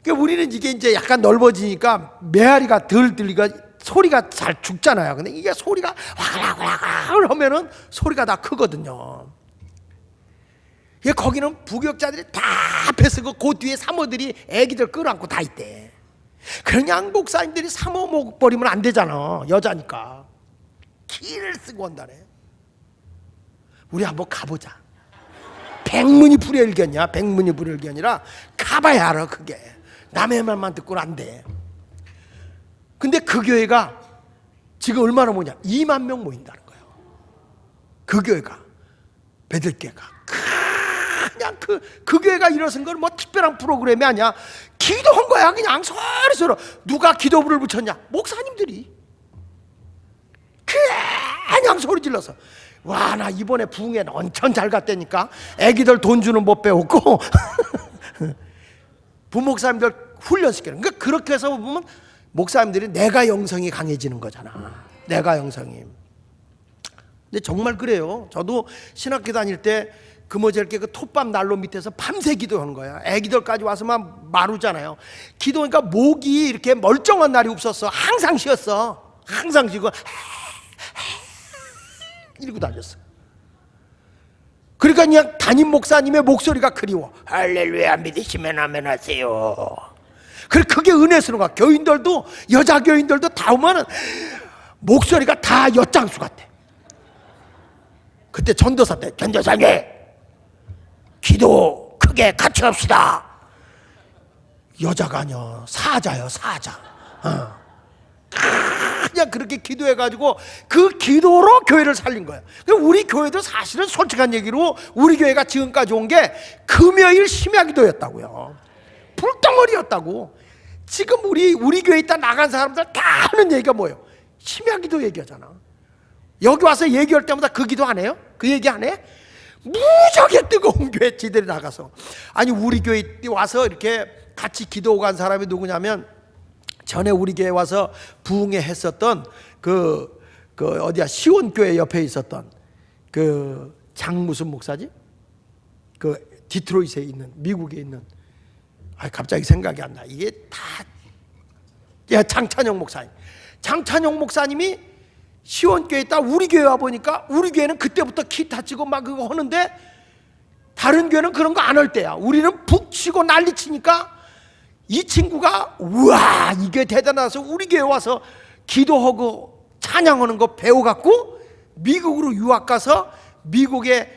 그러니까 우리는 이게 이제 약간 넓어지니까 메아리가 덜 들리가 소리가 잘 죽잖아요. 근데 이게 소리가 와글와글 하면은 소리가 다 크거든요. 예, 거기는 부교육자들이 다 뺏고 그 뒤에 사모들이 애기들 끌어안고 다 있대. 그냥 목사님들이 사모 목 버리면 안 되잖아. 여자니까. 키를 쓰고 온다네. 우리 한번 가보자. 백문이 불여일견이야. 백문이 불여일견이라 가봐야 알아. 그게 남의 말만 듣고는 안 돼. 근데 그 교회가 지금 얼마나 모이냐? 2만 명 모인다는 거예요. 그 교회가, 베들교회가. 그냥 그 교회가 일어선 건 뭐 특별한 프로그램이 아니야. 기도한 거야. 그냥 서로서로. 누가 기도부를 붙였냐? 목사님들이. 그냥 소리 질러서. 와, 나 이번에 부흥회 엄청 잘 갔다니까. 애기들 돈 주는 법 배웠고 부목사님들 훈련시키는. 그러니까 그렇게 해서 보면 목사님들이 내가 영성이 강해지는 거잖아. 내가 영성이. 근데 정말 그래요. 저도 신학교 다닐 때 금어절께 그 톱밥 난로 밑에서 밤새 기도하는 거야. 애기들까지 와서만 마루잖아요. 기도하니까 목이 이렇게 멀쩡한 날이 없었어. 항상 쉬었어. 항상 쉬고 이러고 다녔어. 그러니까 그냥 담임 목사님의 목소리가 그리워. 할렐루야 믿으시면 아멘 하세요. 그게 은혜스러운 거야. 교인들도, 여자 교인들도 다 오면은 목소리가 다 엿장수 같아. 그때 전도사 때, 전도사님 기도 크게 같이 합시다. 여자가 아니야. 사자요, 사자. 그냥 그렇게 기도해가지고 그 기도로 교회를 살린 거야. 우리 교회도 사실은 솔직한 얘기로 우리 교회가 지금까지 온 게 금요일 심야기도였다고요. 불덩어리였다고. 지금 우리 교회에 있다 나간 사람들 다 하는 얘기가 뭐예요? 심야기도 얘기하잖아. 여기 와서 얘기할 때마다 그 기도 안 해요? 그 얘기 안 해? 무지하게 뜨거운 교회 지들이 나가서. 아니 우리 교회에 와서 이렇게 같이 기도 간 사람이 누구냐면 전에 우리 교회 와서 부흥회 했었던 그 어디야 시온교회 옆에 있었던 그 장무슨 목사지? 그 디트로이트에 있는, 미국에 있는, 갑자기 생각이 안 나. 이게 다 장찬영 목사님. 장찬영 목사님이 시온교회에 있다 우리 교회 와 보니까 우리 교회는 그때부터 기타 치고 막 그거 하는데 다른 교회는 그런 거 안 할 때야. 우리는 북 치고 난리 치니까 이 친구가 우와 이게 대단해서 우리 교회 와서 기도하고 찬양하는 거 배워갖고 미국으로 유학 가서 미국의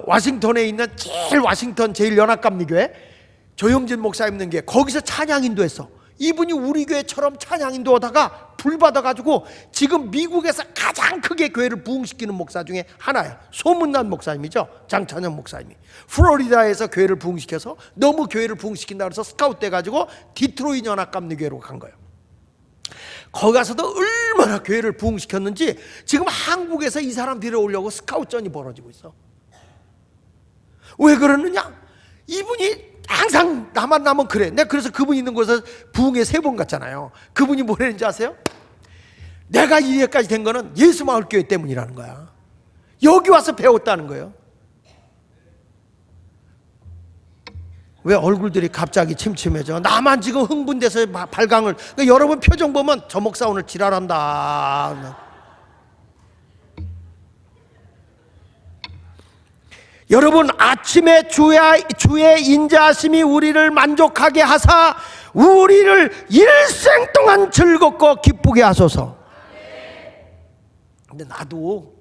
와싱턴에 있는 와싱턴 제일 연합감리교회 조영진 목사 있는 게 거기서 찬양인도 했어. 이분이 우리 교회처럼 찬양인도 하다가 불 받아가지고 지금 미국에서 가장 크게 교회를 부흥시키는 목사 중에 하나야. 소문난 목사님이죠. 장찬영 목사님이 플로리다에서 교회를 부흥시켜서 너무 교회를 부흥시킨다 그래서 스카웃 돼가지고 디트로이트 연합감리교회로 간 거예요. 거기 가서도 얼마나 교회를 부흥시켰는지 지금 한국에서 이 사람 데려오려고 스카웃전이 벌어지고 있어. 왜 그러느냐? 이분이 항상 나만 나면 그래. 내가 그래서 그분 있는 곳에서 부흥회 3번 갔잖아요. 그분이 뭐라는지 아세요? 내가 이래까지 된 거는 예수마을교회 때문이라는 거야. 여기 와서 배웠다는 거예요. 왜 얼굴들이 갑자기 침침해져? 나만 지금 흥분돼서 발광을. 그러니까 여러분 표정 보면 저 목사 오늘 지랄한다. 여러분 아침에 주의 인자하심이 우리를 만족하게 하사 우리를 일생 동안 즐겁고 기쁘게 하소서. 근데 나도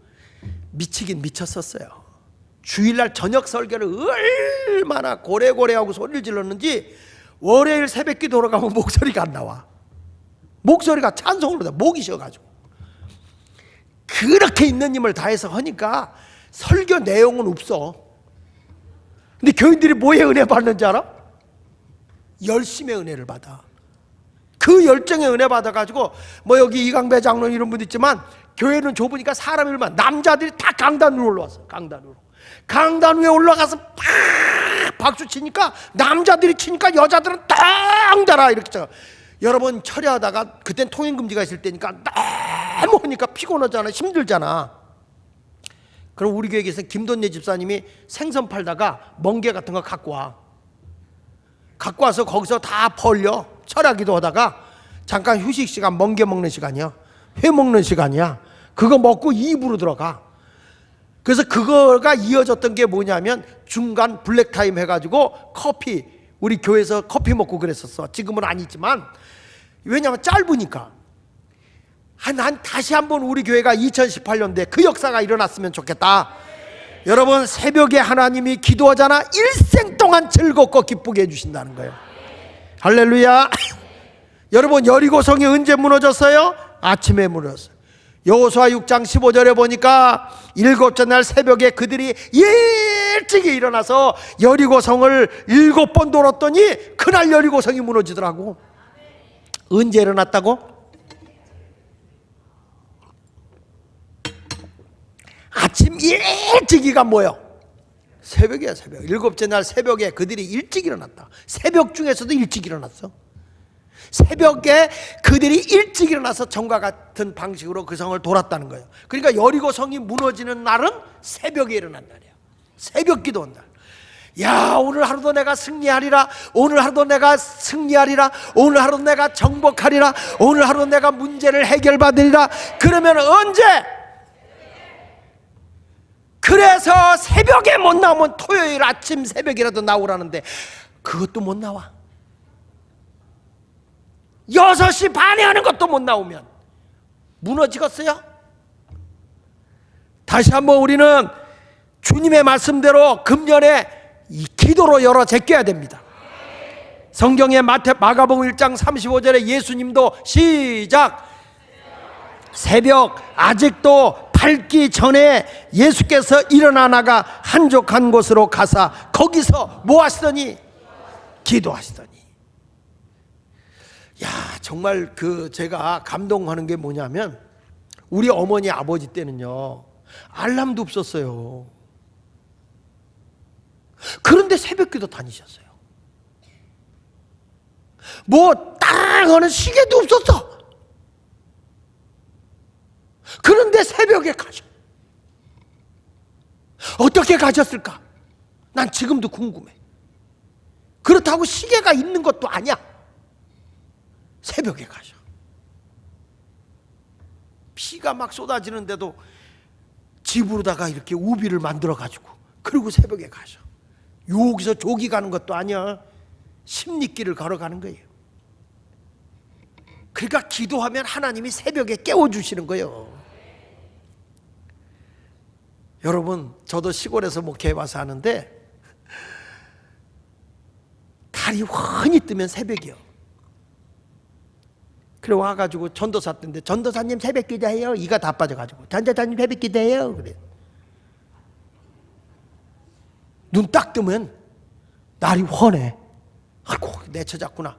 미치긴 미쳤었어요. 주일날 저녁 설교를 얼마나 고래고래하고 소리를 질렀는지 월요일 새벽기 돌아가면 목소리가 안 나와. 목소리가 찬송으로 돼. 목이 쉬어가지고. 그렇게 있는 힘을 다해서 하니까 설교 내용은 없어. 근데 교인들이 뭐에 은혜 받는지 알아? 열심의 은혜를 받아. 그 열정의 은혜 받아가지고 뭐 여기 이강배 장로님 이런 분도 있지만 교회는 좁으니까 사람이 얼마나 남자들이 다 강단 위로 올라왔어. 강단 위에 올라가서 팍 박수 치니까 남자들이 치니까 여자들은 덩달아 이렇게 쳐. 여러분 철야하다가 그땐 통행금지가 있을 때니까 너무 하니까 피곤하잖아. 힘들잖아. 그럼 우리 교회에 계신 김돈예 집사님이 생선 팔다가 멍게 같은 거 갖고 와서 거기서 다 벌려 철야기도 하다가 잠깐 휴식 시간, 멍게 먹는 시간이야. 회 먹는 시간이야. 그거 먹고 입으로 들어가. 그래서 그거가 이어졌던 게 뭐냐면 중간 블랙타임 해가지고 커피, 우리 교회에서 커피 먹고 그랬었어. 지금은 아니지만. 왜냐하면 짧으니까. 난 다시 한번 우리 교회가 2018년도에 그 역사가 일어났으면 좋겠다. 여러분, 새벽에 하나님이 기도하잖아. 일생 동안 즐겁고 기쁘게 해주신다는 거예요. 할렐루야. 여러분, 여리고성이 언제 무너졌어요? 아침에 무너졌어요. 여호수아 6장 15절에 보니까 일곱째 날 새벽에 그들이 일찍이 일어나서 여리고성을 7번 돌았더니 그날 여리고성이 무너지더라고. 언제 일어났다고? 아침 일찍이가 뭐요? 새벽이야, 새벽. 일곱째 날 새벽에 그들이 일찍 일어났다. 새벽 중에서도 일찍 일어났어. 새벽에 그들이 일찍 일어나서 전과 같은 방식으로 그 성을 돌았다는 거예요. 그러니까 여리고 성이 무너지는 날은 새벽에 일어난 날이야. 새벽 기도한 날. 야, 오늘 하루도 내가 승리하리라. 오늘 하루도 내가 승리하리라. 오늘 하루도 내가 정복하리라. 오늘 하루도 내가 문제를 해결받으리라. 그러면 언제? 그래서 새벽에 못 나오면 토요일 아침 새벽이라도 나오라는데 그것도 못 나와. 6시 반에 하는 것도 못 나오면 무너지겠어요? 다시 한번 우리는 주님의 말씀대로 금년에 이 기도로 열어 제껴야 됩니다. 성경의 마가복음 1장 35절에 예수님도 시작, 새벽 아직도 밝기 전에 예수께서 일어나다가 한적한 곳으로 가사 거기서 뭐 하시더니? 기도하시더니. 야, 정말 제가 감동하는 게 뭐냐면 우리 어머니 아버지 때는요 알람도 없었어요. 그런데 새벽기도 다니셨어요. 뭐 따라가는 시계도 없었어. 그런데 새벽에 가셔. 어떻게 가셨을까? 난 지금도 궁금해. 그렇다고 시계가 있는 것도 아니야. 새벽에 가셔. 비가 막 쏟아지는데도 집으로다가 이렇게 우비를 만들어 가지고 그리고 새벽에 가셔. 여기서 조기 가는 것도 아니야. 십리길을 걸어가는 거예요. 그러니까 기도하면 하나님이 새벽에 깨워주시는 거예요. 여러분, 저도 시골에서 목회해봐서 하는데 달이 훤히 뜨면 새벽이요. 그래 와가지고 전도사 때인데 전도사님 새벽 기도해요. 이가 다 빠져가지고 전도사님 새벽 기도해요. 그래. 눈 딱 뜨면 날이 훤해. 아이고 내쳐졌구나.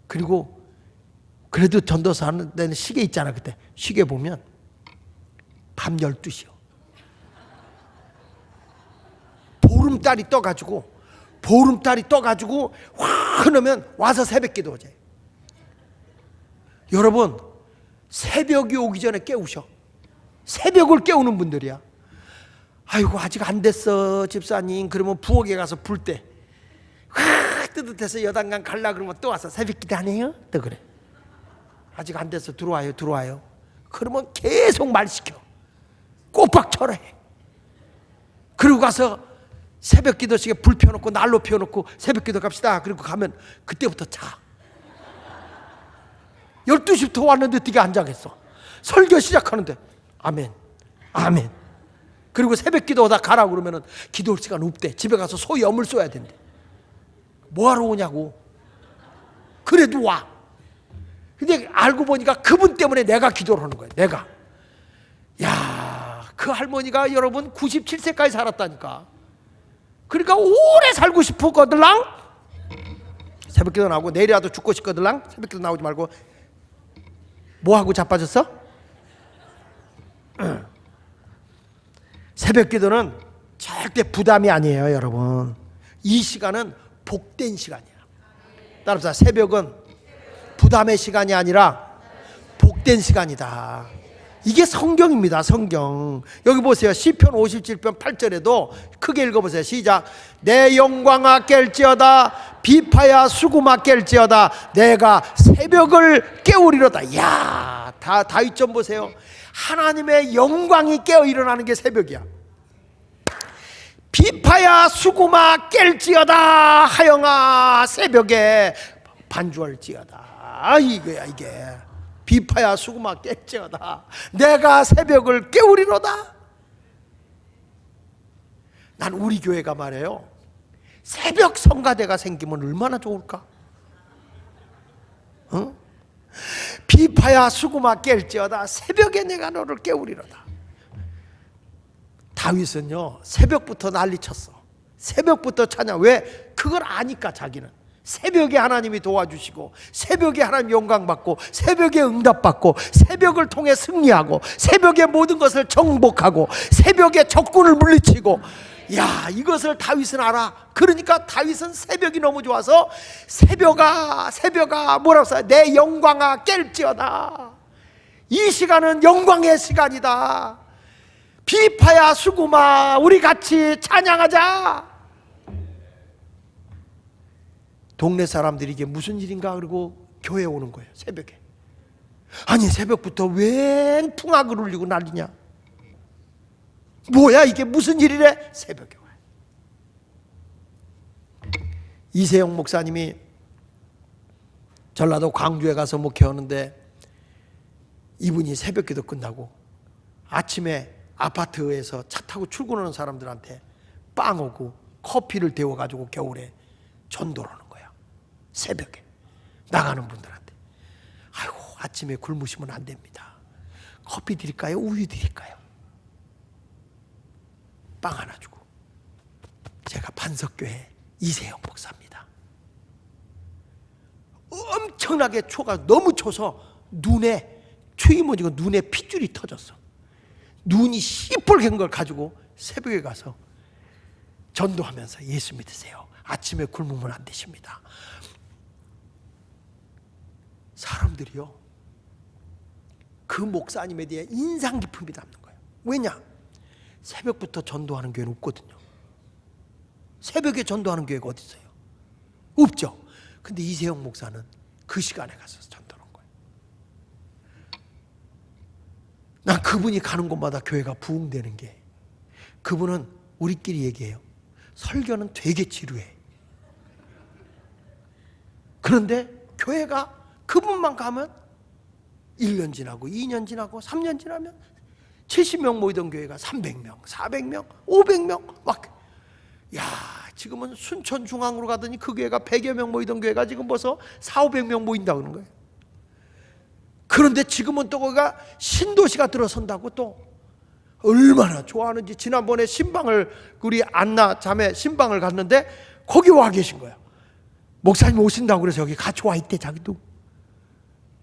그리고 그래도 전도사 하는 데는 시계 있잖아. 그때 시계 보면 밤 12시요. 보름달이 떠가지고 환하면 와서 새벽 기도하지. 여러분, 새벽이 오기 전에 깨우셔. 새벽을 깨우는 분들이야. 아이고 아직 안 됐어 집사님. 그러면 부엌에 가서 불 때 뜨뜻해서 여단간 갈라 그러면 또 와서 새벽 기도 안 해요? 또 그래. 아직 안 됐어. 들어와요. 그러면 계속 말 시켜. 꼬박 쳐라 해. 그리고 가서 새벽 기도식에 불 펴놓고 난로 펴놓고 새벽 기도 갑시다. 그리고 가면 그때부터 자. 12시부터 왔는데 어떻게 안 자겠어? 설교 시작하는데 아멘. 그리고 새벽 기도하다 가라고 그러면은 기도할 시간 없대. 집에 가서 소위 엄을 쏘야 된대. 뭐하러 오냐고. 그래도 와. 근데 알고 보니까 그분 때문에 내가 기도를 하는 거예요. 내가. 야, 그 할머니가 여러분 97세까지 살았다니까. 그러니까 오래 살고 싶었거들랑. 새벽 기도 나오고 내일이라도 죽고 싶거들랑. 새벽 기도 나오지 말고 뭐하고 자빠졌어? 새벽 기도는 절대 부담이 아니에요, 여러분. 이 시간은 복된 시간이야. 따라서 새벽은 부담의 시간이 아니라 복된 시간이다. 이게 성경입니다. 성경. 여기 보세요. 시편 57편 8절에도 크게 읽어보세요. 시작. 내 영광아 깰지어다 비파야 수구마 깰지어다 내가 새벽을 깨우리로다. 야, 다윗 좀 보세요. 하나님의 영광이 깨어 일어나는 게 새벽이야. 비파야 수구마 깰지어다 하영아 새벽에 반주할지어다. 이거야 이게. 비파야 수구마 깰지어다 내가 새벽을 깨우리로다. 난 우리 교회가 말해요, 새벽 성가대가 생기면 얼마나 좋을까? 응? 비파야 수구마 깰지어다 새벽에 내가 너를 깨우리로다. 다윗은요 새벽부터 난리쳤어. 새벽부터 찬양. 왜? 그걸 아니까. 자기는 새벽에 하나님이 도와주시고 새벽에 하나님 영광받고 새벽에 응답받고 새벽을 통해 승리하고 새벽에 모든 것을 정복하고 새벽에 적군을 물리치고, 야, 이것을 다윗은 알아. 그러니까 다윗은 새벽이 너무 좋아서 새벽아 뭐라고 써요? 내 영광아 깰지어다. 이 시간은 영광의 시간이다. 비파야 수구마 우리 같이 찬양하자. 동네 사람들이 이게 무슨 일인가 그러고 교회에 오는 거예요. 새벽에. 아니 새벽부터 웬 풍악을 울리고 난리냐. 뭐야 이게 무슨 일이래. 새벽에 와요. 이세영 목사님이 전라도 광주에 가서 목회하는데 이분이 새벽기도 끝나고 아침에 아파트에서 차 타고 출근하는 사람들한테 빵 오고 커피를 데워가지고 겨울에 전도를 하는 거야. 새벽에 나가는 분들한테. 아이고 아침에 굶으시면 안 됩니다. 커피 드릴까요? 우유 드릴까요? 빵 하나 주고. 제가 반석교회 이세영 목사입니다. 엄청나게 초가 너무 쳐서 눈에 추위머지고 눈에 핏줄이 터졌어. 눈이 시뻘겋은 걸 가지고 새벽에 가서 전도하면서 예수 믿으세요. 아침에 굶으면 안 되십니다. 사람들이요 그 목사님에 대해 인상 깊음이 담는 거예요. 왜냐? 새벽부터 전도하는 교회는 없거든요. 새벽에 전도하는 교회가 어디 있어요? 없죠. 근데 이세영 목사는 그 시간에 가서 전도하는 거예요. 난 그분이 가는 곳마다 교회가 부흥되는 게, 그분은 우리끼리 얘기해요. 설교는 되게 지루해. 그런데 교회가 그분만 가면 1년 지나고 2년 지나고 3년 지나면 70명 모이던 교회가 300명, 400명, 500명 막. 야, 지금은 순천 중앙으로 가더니 그 교회가 100여 명 모이던 교회가 지금 벌써 400~500명 모인다 그러는 거예요. 그런데 지금은 또 거기가 신도시가 들어선다고 또 얼마나 좋아하는지. 지난번에 신방을, 우리 안나 자매 신방을 갔는데 거기 와 계신 거야. 목사님 오신다고 그래서 여기 같이 와 있대 자기도.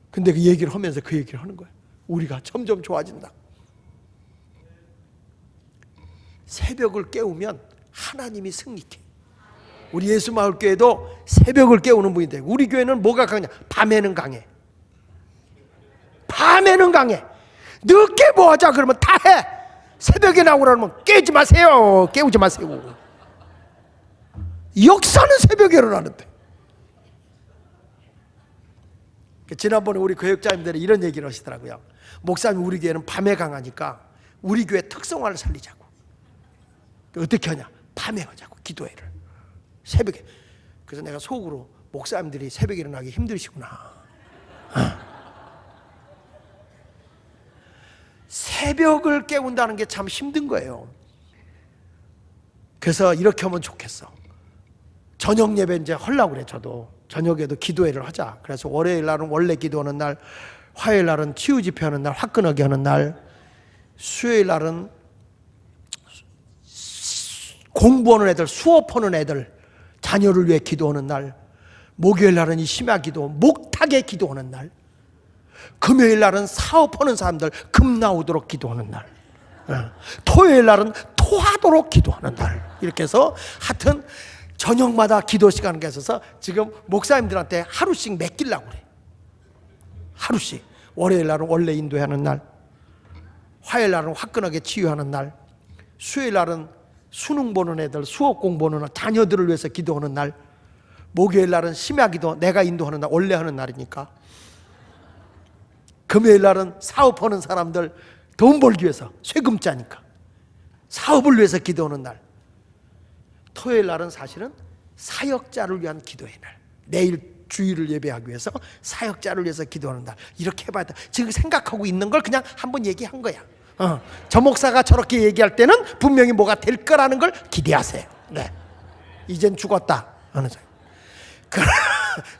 근데 그 얘기를 하면서 그 얘기를 하는 거야. 우리가 점점 좋아진다. 새벽을 깨우면 하나님이 승리해. 우리 예수마을교회도 새벽을 깨우는 분인데, 우리 교회는 뭐가 강하냐? 밤에는 강해. 밤에는 강해. 늦게 뭐 하자 그러면 다 해. 새벽에 나오라면 깨우지 마세요. 깨우지 마세요. 역사는 새벽에 일어나는데. 지난번에 우리 교역자님들이 이런 얘기를 하시더라고요. 목사님 우리 교회는 밤에 강하니까 우리 교회 특성화를 살리자고. 어떻게 하냐? 밤에 하자고. 기도회를 새벽에. 그래서 내가 속으로 목사님들이 새벽에 일어나기 힘드시구나. 새벽을 깨운다는 게 참 힘든 거예요. 그래서 이렇게 하면 좋겠어. 저녁 예배 이제 하려고 그래. 저도 저녁에도 기도회를 하자. 그래서 월요일 날은 원래 기도하는 날, 화요일 날은 치유 집회하는 날, 화끈하게 하는 날, 수요일 날은 공부하는 애들, 수업하는 애들, 자녀를 위해 기도하는 날, 목요일 날은 이 심야 기도, 목탁에 기도하는 날, 금요일 날은 사업하는 사람들 금 나오도록 기도하는 날, 토요일 날은 토하도록 기도하는 날. 이렇게 해서 하여튼 저녁마다 기도 시간을 가져서 지금 목사님들한테 하루씩 맡기려고 그래. 하루씩. 월요일 날은 원래 인도하는 날, 화요일 날은 화끈하게 치유하는 날, 수요일 날은 수능 보는 애들, 수업 공부하는 자녀들을 위해서 기도하는 날, 목요일 날은 심야기도 내가 인도하는 날, 원래 하는 날이니까, 금요일 날은 사업하는 사람들 돈 벌기 위해서 세금자니까 사업을 위해서 기도하는 날, 토요일 날은 사실은 사역자를 위한 기도의 날, 내일 주일을 예배하기 위해서 사역자를 위해서 기도하는 날, 이렇게 해봐야 돼. 지금 생각하고 있는 걸 그냥 한번 얘기한 거야. 저 목사가 저렇게 얘기할 때는 분명히 뭐가 될 거라는 걸 기대하세요. 네. 이젠 죽었다 어느 사람.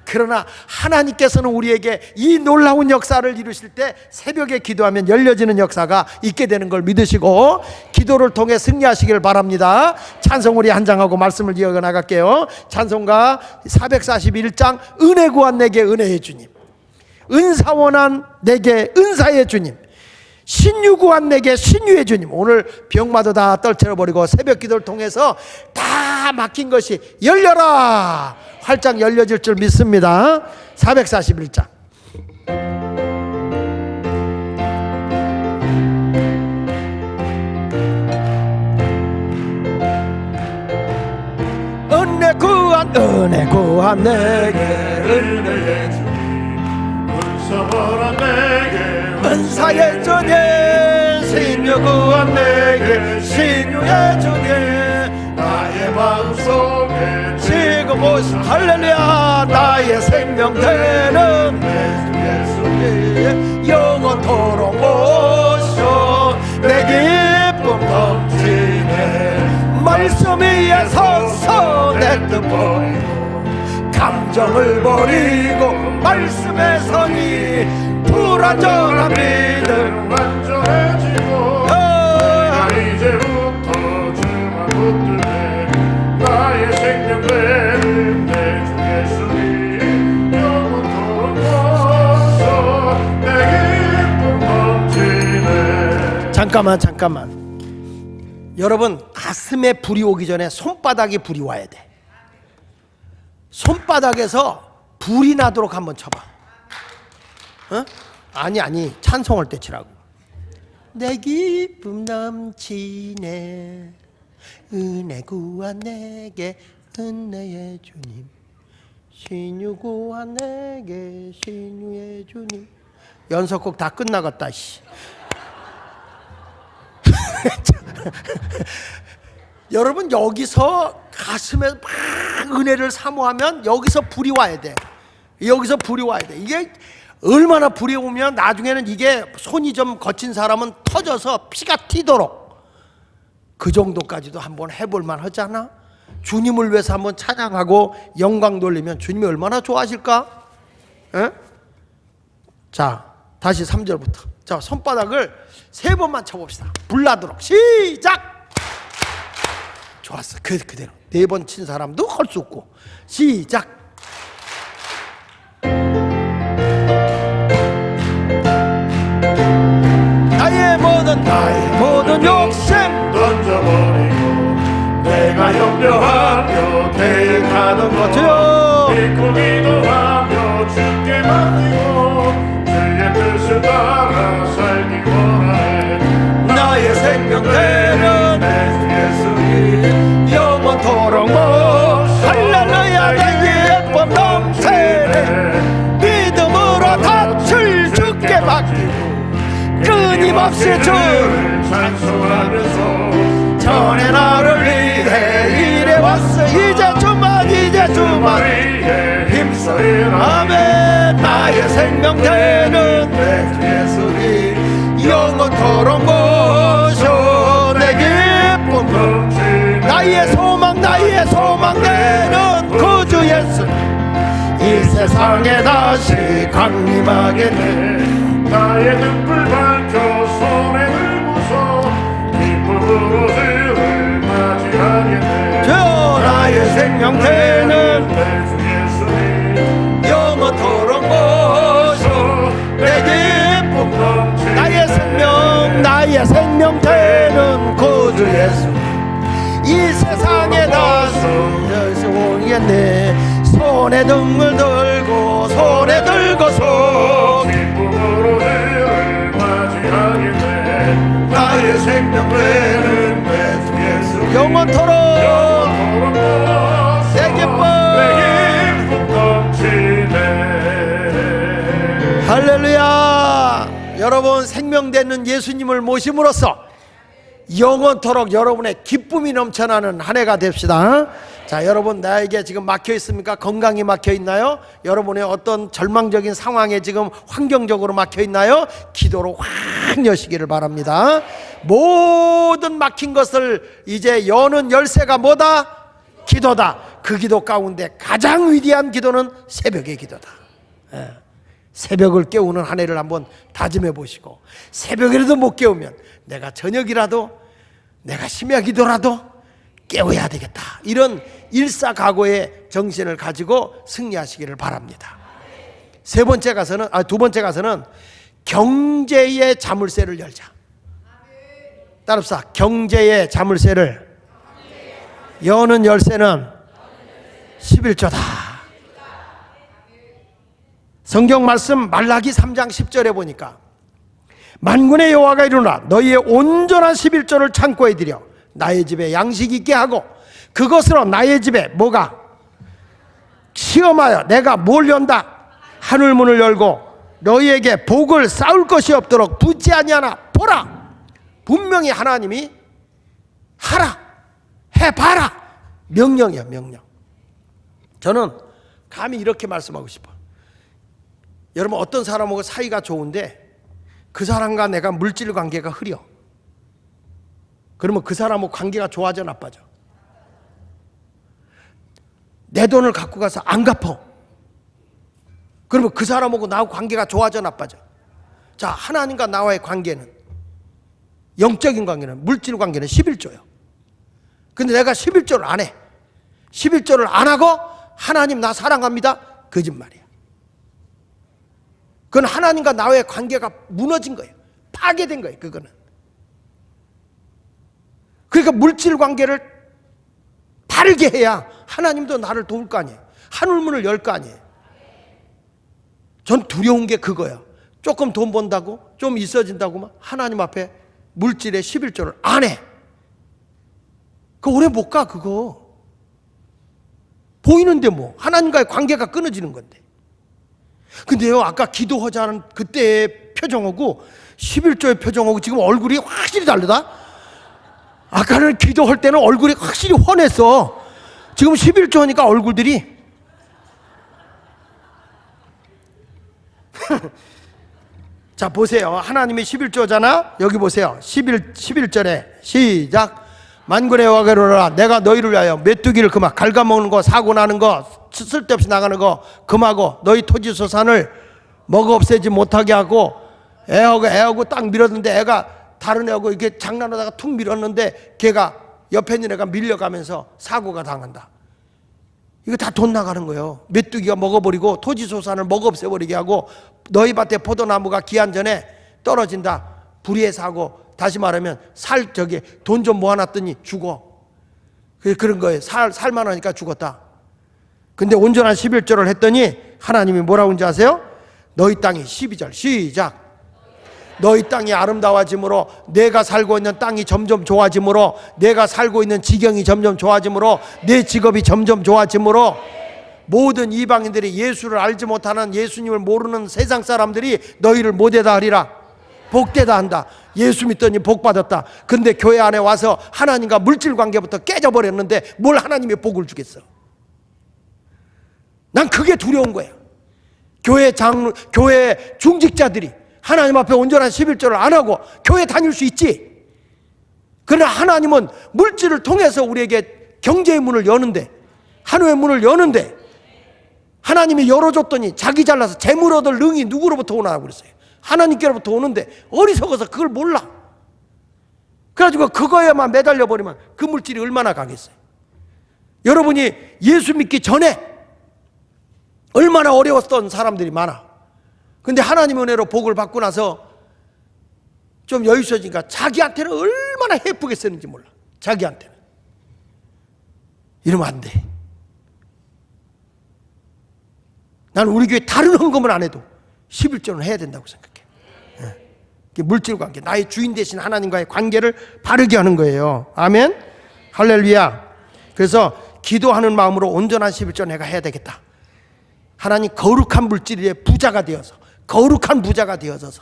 그러나 하나님께서는 우리에게 이 놀라운 역사를 이루실 때 새벽에 기도하면 열려지는 역사가 있게 되는 걸 믿으시고 기도를 통해 승리하시길 바랍니다. 찬송 우리 한 장하고 말씀을 이어가 나갈게요. 찬송가 441장 은혜 구한 내게 은혜의 주님, 은사원한 내게 은사의 주님, 신유 구한 내게 신유의 주님. 오늘 병마도 다 떨쳐버리고 새벽 기도를 통해서 다 막힌 것이 열려라, 활짝 열려질 줄 믿습니다. 441장 은혜 구한 내게 은혜의 주님, 은사원한 내게 은사의 주님, 신유 구한 내게 신유의 주님, 나의 마음속에 지금 오신 할렐루야, 나의 생명 되는 예수님, 영원토록 오셔 내 기쁨 넘치네, 말씀 위에 서서 내 뜻 버리고 감정을 버리고 말씀에 서니 불완전한 믿음 완전해지고 내가 이제부터 주만 붙들네, 나의 생명 되는 내 주 예수님, 영원토록 오셔 내 기쁨 넘치네. 잠깐만. 여러분, 가슴에 불이 오기 전에 손바닥에 불이 와야 돼. 손바닥에서 불이 나도록 한번 쳐봐. 아니 찬송할 때 치라고. 내 기쁨 넘치네, 은혜 구한 내게 은혜의 주님, 신유 구한 내게 신유의 주님. 연속곡 다 끝나갔다 씨. 여러분, 여기서 가슴에 막 은혜를 사모하면 여기서 불이 와야 돼. 여기서 불이 와야 돼. 이게 얼마나 불이 오면 나중에는 이게 손이 좀 거친 사람은 터져서 피가 튀도록, 그 정도까지도 한번 해볼만 하잖아. 주님을 위해서 한번 찬양하고 영광 돌리면 주님이 얼마나 좋아하실까? 에? 자, 다시 3절부터. 자, 손바닥을 3번만 쳐봅시다. 불나도록. 시작. 좋았어. 그대로 4번 친 사람도 할 수 없고. 시작. 나의 모든 욕심 던져버리고 내가 염려하며 대행하는 것, 믿고 기도하며 주께 맡기고 주의 뜻을 따라 살기 원하네. 나의 생명 되는 예수님, 영원토록 할렐루야, 내 기쁨 넘치네, 믿음으로 닻을 주께 맡기고 끊임없이 주를 찬송하면서 전에 나를 위해 일해왔어. 이제 주만 위에 힘써 아멘. 나의 생명 되는 예수님, 영원토록 모셔 내 기쁨 넘치네. 나의 소망 되는 구주 예수, 이 세상에 다시 강림하겠네. 나의 등불 밝혀 손에 들고서 기쁨으로 주를 맞이하겠네. 저 나의 생명 되는 예수님, 영원토록 모셔 내 기쁨 나의 생명 되는 구주 예수, 이 세상에 다시 오겠네. 손에 등을 들고 손에 들고서 기쁨으로 주를 맞이하겠네. 생명되는 내 주 예수님 영원토록 내 기쁨 넘치네. 할렐루야. 여러분, 생명되는 예수님을 모심으로써 영원토록 여러분의 기쁨이 넘쳐나는 한 해가 됩시다. 자, 여러분, 나에게 지금 막혀 있습니까? 건강이 막혀 있나요? 여러분의 어떤 절망적인 상황에 지금 환경적으로 막혀 있나요? 기도로 확 여시기를 바랍니다. 모든 막힌 것을 이제 여는 열쇠가 뭐다? 기도다. 그 기도 가운데 가장 위대한 기도는 새벽의 기도다. 새벽을 깨우는 한 해를 한번 다짐해 보시고, 새벽이라도 못 깨우면 내가 저녁이라도, 내가 심야 기도라도 깨워야 되겠다. 이런 일사각오의 정신을 가지고 승리하시기를 바랍니다. 두 번째 가서는 경제의 자물쇠를 열자. 따라합시다. 경제의 자물쇠를 여는 열쇠는 11조다. 성경 말씀 말라기 3장 10절에 보니까 만군의 여호와가 이르노라 너희의 온전한 11조를 창고에 들여 나의 집에 양식 있게 하고 그것으로 나의 집에 뭐가 시험하여 내가 뭘 연다? 하늘문을 열고 너희에게 복을 쌓을 것이 없도록 붙지 아니하나 보라. 분명히 하나님이 하라, 해봐라, 명령이야, 명령. 저는 감히 이렇게 말씀하고 싶어. 여러분, 어떤 사람하고 사이가 좋은데 그 사람과 내가 물질 관계가 흐려. 그러면 그 사람하고 관계가 좋아져, 나빠져? 내 돈을 갖고 가서 안 갚어. 그러면 그 사람하고 나하고 관계가 좋아져, 나빠져? 자, 하나님과 나와의 관계는, 영적인 관계는, 물질 관계는 11조예요. 근데 내가 11조를 안 해. 11조를 안 하고 하나님 나 사랑합니다, 거짓말이야. 그건 하나님과 나와의 관계가 무너진 거예요. 파괴된 거예요, 그거는. 그러니까 물질 관계를 바르게 해야 하나님도 나를 도울 거 아니에요. 하늘문을 열 거 아니에요. 전 두려운 게 그거야. 조금 돈 번다고, 좀 있어진다고 하나님 앞에 물질의 11조를 안 해. 그거 오래 못 가, 그거. 보이는데 뭐. 하나님과의 관계가 끊어지는 건데. 근데요, 아까 기도하자는 그때의 표정하고 11조의 표정하고 지금 얼굴이 확실히 다르다? 아까는 기도할 때는 얼굴이 확실히 훤했어. 지금 11조 하니까 얼굴들이 자, 보세요. 하나님이 11조잖아. 여기 보세요. 11절에 시작. 만군의 여호와가 이르노라 내가 너희를 위하여 메뚜기를 금하, 갉아먹는 거, 사고 나는 거, 쓸데없이 나가는 거 금하고 너희 토지 소산을 먹어 없애지 못하게 하고, 애하고 딱 밀었는데 애가 다른 애하고 이렇게 장난하다가 툭 밀었는데 걔가 옆에 있는 애가 밀려가면서 사고가 당한다. 이거 다 돈 나가는 거예요. 메뚜기가 먹어버리고 토지 소산을 먹어 없애버리게 하고, 너희 밭에 포도나무가 기한 전에 떨어진다. 불의의 사고. 다시 말하면 돈 좀 모아놨더니 죽어. 그런 거예요. 살만하니까 죽었다. 근데 온전한 11조를 했더니 하나님이 뭐라고 하는지 아세요? 너희 땅이 12절 시작. 너희 땅이 아름다워짐으로, 내가 살고 있는 땅이 점점 좋아짐으로, 내가 살고 있는 지경이 점점 좋아짐으로, 내 직업이 점점 좋아짐으로, 모든 이방인들이 예수를 알지 못하는, 예수님을 모르는 세상 사람들이 너희를 못되다 하리라. 복되다 한다. 예수 믿더니 복 받았다. 근데 교회 안에 와서 하나님과 물질 관계부터 깨져버렸는데 뭘 하나님이 복을 주겠어? 난 그게 두려운 거야. 교회 중직자들이 하나님 앞에 온전한 11조를 안 하고 교회 다닐 수 있지. 그러나 하나님은 물질을 통해서 우리에게 경제의 문을 여는데, 한우의 문을 여는데, 하나님이 열어줬더니 자기 잘나서 재물 얻을 능이 누구로부터 오나 그랬어요. 하나님께로부터 오는데 어리석어서 그걸 몰라. 그래가지고 그거에만 매달려 버리면 그 물질이 얼마나 가겠어요. 여러분이 예수 믿기 전에 얼마나 어려웠던 사람들이 많아. 근데 하나님 은혜로 복을 받고 나서 좀 여유 있어지니까 자기한테는 얼마나 예쁘게 쓰는지 몰라. 자기한테는. 이러면 안 돼. 난 우리 교회 다른 헌금을 안 해도 11조는 해야 된다고 생각해. 물질 관계, 나의 주인 되신 하나님과의 관계를 바르게 하는 거예요. 아멘. 할렐루야. 그래서 기도하는 마음으로 온전한 11조 내가 해야 되겠다. 하나님 거룩한 물질의 부자가 되어서, 거룩한 부자가 되어져서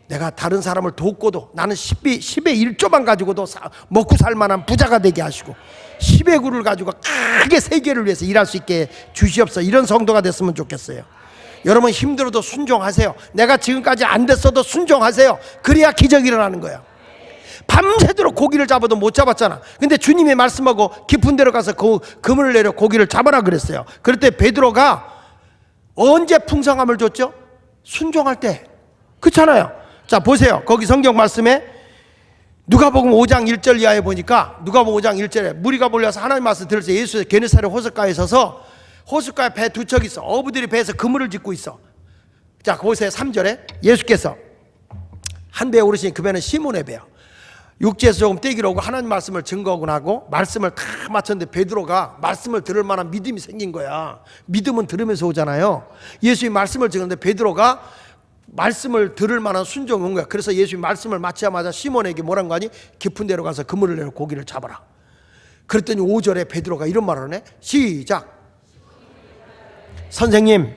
내가 다른 사람을 돕고도 나는 10의 1조만 가지고도 먹고 살 만한 부자가 되게 하시고 10의 구를 가지고 크게 세계를 위해서 일할 수 있게 주시옵소서. 이런 성도가 됐으면 좋겠어요. 여러분 힘들어도 순종하세요. 내가 지금까지 안 됐어도 순종하세요. 그래야 기적이 일어나는 거야. 밤새도록 고기를 잡아도 못 잡았잖아. 근데 주님이 말씀하고 깊은 데로 가서 그물을 내려 고기를 잡아라 그랬어요. 그럴 때 베드로가 언제 풍성함을 줬죠? 순종할 때. 그렇잖아요. 자 보세요. 거기 성경 말씀에 누가복음 5장 1절 이하에 보니까 누가복음 5장 1절에 무리가 몰려서 하나님 말씀 들을 때 예수의 게네사렛 호숫가에 서서 호숫가에 배 두 척 있어. 어부들이 배에서 그물을 짓고 있어. 자 보세요. 3절에 예수께서 한 배에 오르시니 그 배는 시몬의 배야. 육지에서 조금 떼기로 오고 하나님 말씀을 증거하고 나고 말씀을 다 맞췄는데 베드로가 말씀을 들을 만한 믿음이 생긴 거야. 믿음은 들으면서 오잖아요. 예수의 말씀을 듣는데 베드로가 말씀을 들을 만한 순종이 온 거야. 그래서 예수의 말씀을 마치자마자 시몬에게 뭐란 거 아니? 깊은 데로 가서 그물을 내려 고기를 잡아라. 그랬더니 5절에 베드로가 이런 말을 하네. 시작. 선생님,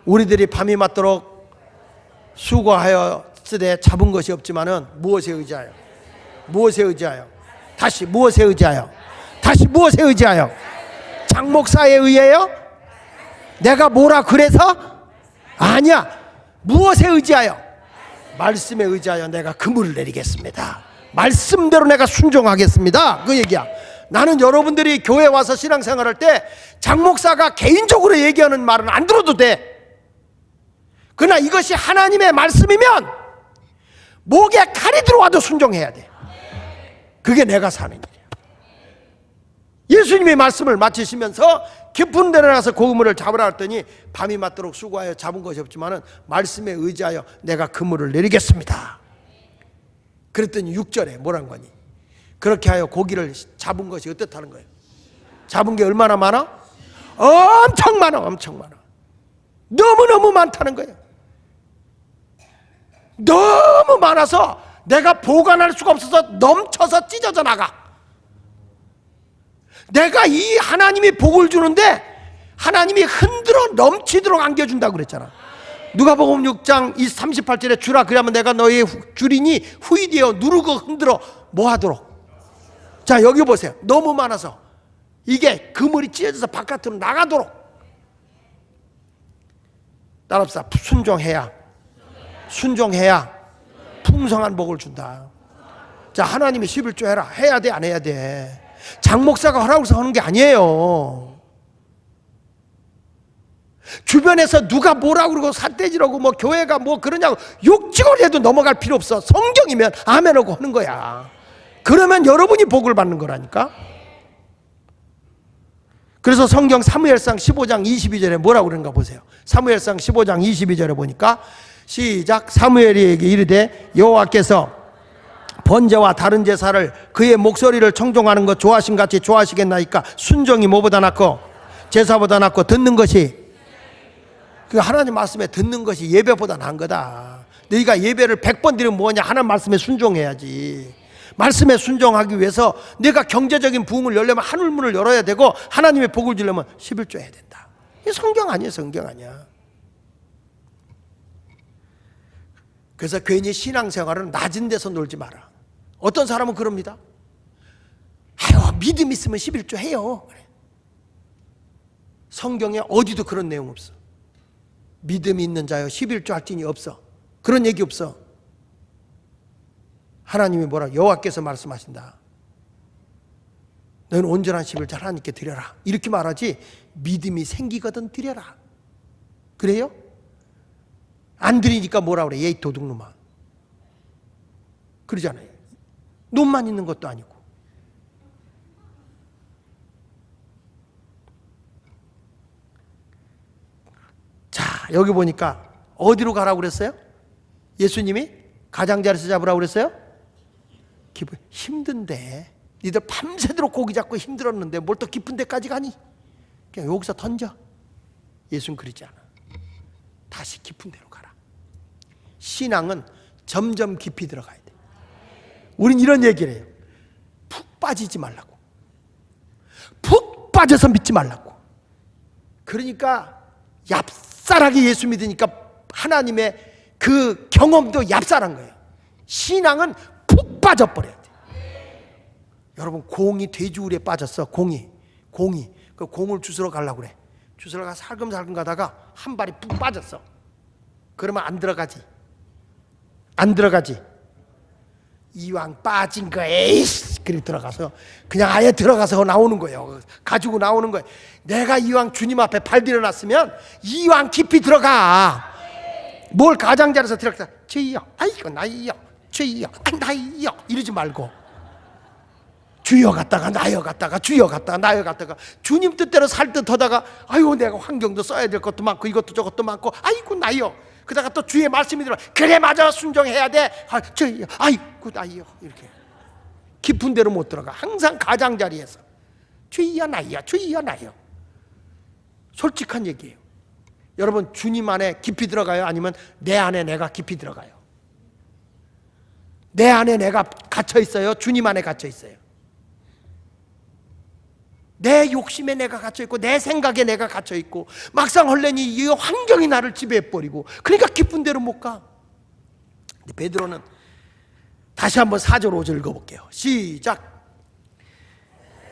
우리들이 밤이 맞도록 수고하여 쓰되 잡은 것이 없지만은 무엇에 의지하여? 무엇에 의지하여? 다시 무엇에 의지하여? 다시 무엇에 의지하여? 장목사에 의해요? 내가 뭐라 그래서? 아니야. 무엇에 의지하여? 말씀에 의지하여 내가 그물을 내리겠습니다. 말씀대로 내가 순종하겠습니다. 그 얘기야. 나는 여러분들이 교회 와서 신앙생활할 때 장목사가 개인적으로 얘기하는 말은 안 들어도 돼. 그러나 이것이 하나님의 말씀이면 목에 칼이 들어와도 순종해야 돼. 그게 내가 사는 일이야. 예수님의 말씀을 마치시면서 깊은 데로 가서 그물을 잡으라 했더니 밤이 맞도록 수고하여 잡은 것이 없지만은 말씀에 의지하여 내가 그물을 내리겠습니다. 그랬더니 6절에 뭐란 거니? 그렇게 하여 고기를 잡은 것이 어떻다는 거예요? 잡은 게 얼마나 많아? 엄청 많아. 엄청 많아. 너무너무 많다는 거예요. 너무 많아서 내가 보관할 수가 없어서 넘쳐서 찢어져 나가. 내가 이 하나님이 복을 주는데 하나님이 흔들어 넘치도록 안겨준다고 그랬잖아. 누가복음 6장 38절에 주라 그러면 내가 너의 주리니 후이되어 누르고 흔들어 뭐하도록. 자 여기 보세요. 너무 많아서 이게 그물이 찢어져서 바깥으로 나가도록. 따라합시다. 순종해야 풍성한 복을 준다. 자 하나님이 11조 해라. 해야 돼 안 해야 돼? 장목사가 하라고 해서 하는 게 아니에요. 주변에서 누가 뭐라고 그러고 삿대질하고 뭐 교회가 뭐 그러냐고 욕지걸 해도 넘어갈 필요 없어. 성경이면 아멘하고 하는 거야. 그러면 여러분이 복을 받는 거라니까. 그래서 성경 사무엘상 15장 22절에 뭐라고 그러는가 보세요. 사무엘상 15장 22절에 보니까 시작. 사무엘에게 이르되 여호와께서 번제와 다른 제사를 그의 목소리를 청종하는 것 좋아하신 같이 좋아하시겠나이까. 순종이 뭐보다 낫고 제사보다 낫고 듣는 것이, 그 하나님 말씀에 듣는 것이 예배보다 나은 거다. 너희가 예배를 100번 드리면 뭐냐? 하나님 말씀에 순종해야지. 말씀에 순종하기 위해서 내가 경제적인 부흥을 열려면 하늘문을 열어야 되고 하나님의 복을 주려면 11조 해야 된다. 이게 성경 아니에요. 성경 아니야. 그래서 괜히 신앙생활은 낮은 데서 놀지 마라. 어떤 사람은 그럽니다. 아유 믿음 있으면 11조 해요. 성경에 어디도 그런 내용 없어. 믿음이 있는 자여 11조 할지니 없어. 그런 얘기 없어. 하나님이 뭐라? 여호와께서 말씀하신다. 너는 온전한 11조 하나님께 드려라. 이렇게 말하지 믿음이 생기거든 드려라. 그래요? 안 드리니까 뭐라 그래? 예이 도둑놈아. 그러잖아요. 눈만 있는 것도 아니고. 자 여기 보니까 어디로 가라고 그랬어요? 예수님이 가장자리에서 잡으라고 그랬어요? 기분 힘든데 니들 밤새도록 고기 잡고 힘들었는데 뭘 또 깊은 데까지 가니? 그냥 여기서 던져. 예수는 그러지 않아. 다시 깊은 데로 가라. 신앙은 점점 깊이 들어가야 돼. 우린 이런 얘기를 해요. 푹 빠지지 말라고. 푹 빠져서 믿지 말라고. 그러니까 얍쌀하게 예수 믿으니까 하나님의 그 경험도 얍쌀한 거예요. 신앙은 푹 빠져버려야 돼. 여러분, 공이 돼지우리에 빠졌어. 공이 그 공을 주스러 가려고 그래. 주스러 가 살금살금 가다가 한 발이 푹 빠졌어. 그러면 안 들어가지. 이왕 빠진 거 에이씨, 그리 들어가서 그냥 아예 들어가서 나오는 거예요. 가지고 나오는 거예요. 내가 이왕 주님 앞에 발 들여놨으면 이왕 깊이 들어가. 뭘 가장자리에서 들어가서 주여, 아이고 나이요, 주여, 나이요 이러지 말고 주여 갔다가 나여 갔다가 주여 갔다가 나여 갔다가 주님 뜻대로 살 듯 하다가 아이고 내가 환경도 써야 될 것도 많고 이것도 저것도 많고 아이고 나여, 그러다가 또 주의 말씀이 들어 그래 맞아 순종해야 돼. 주여, 아이고 나여, 이렇게 깊은 데로 못 들어가. 항상 가장자리에서 주여 나여, 주여 나여. 솔직한 얘기예요. 여러분, 주님 안에 깊이 들어가요? 아니면 내 안에 내가 깊이 들어가요? 내 안에 내가 갇혀 있어요? 주님 안에 갇혀 있어요? 내 욕심에 내가 갇혀 있고 내 생각에 내가 갇혀 있고 막상 헐레니 이 환경이 나를 지배해 버리고 그러니까 깊은 데로 못 가. 근데 베드로는 다시 한번 4절 5절 읽어볼게요. 시작.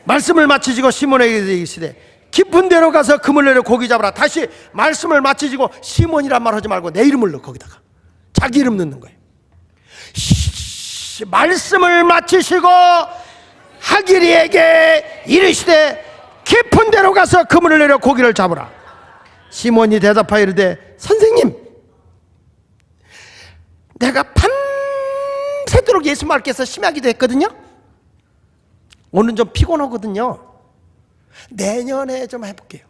말씀을 마치시고 시몬에게 이르시되 깊은 데로 가서 그물 내려 고기 잡으라. 다시 말씀을 마치시고 시몬이란 말 하지 말고 내 이름을 넣어. 거기다가 자기 이름 넣는 거예요. 말씀을 마치시고 하기리에게 이르시되 깊은 데로 가서 그물을 내려 고기를 잡으라. 시몬이 대답하여 이르되 선생님, 내가 밤새도록 예수 말께서 심하기도 했거든요. 오늘 좀 피곤하거든요. 내년에 좀 해볼게요.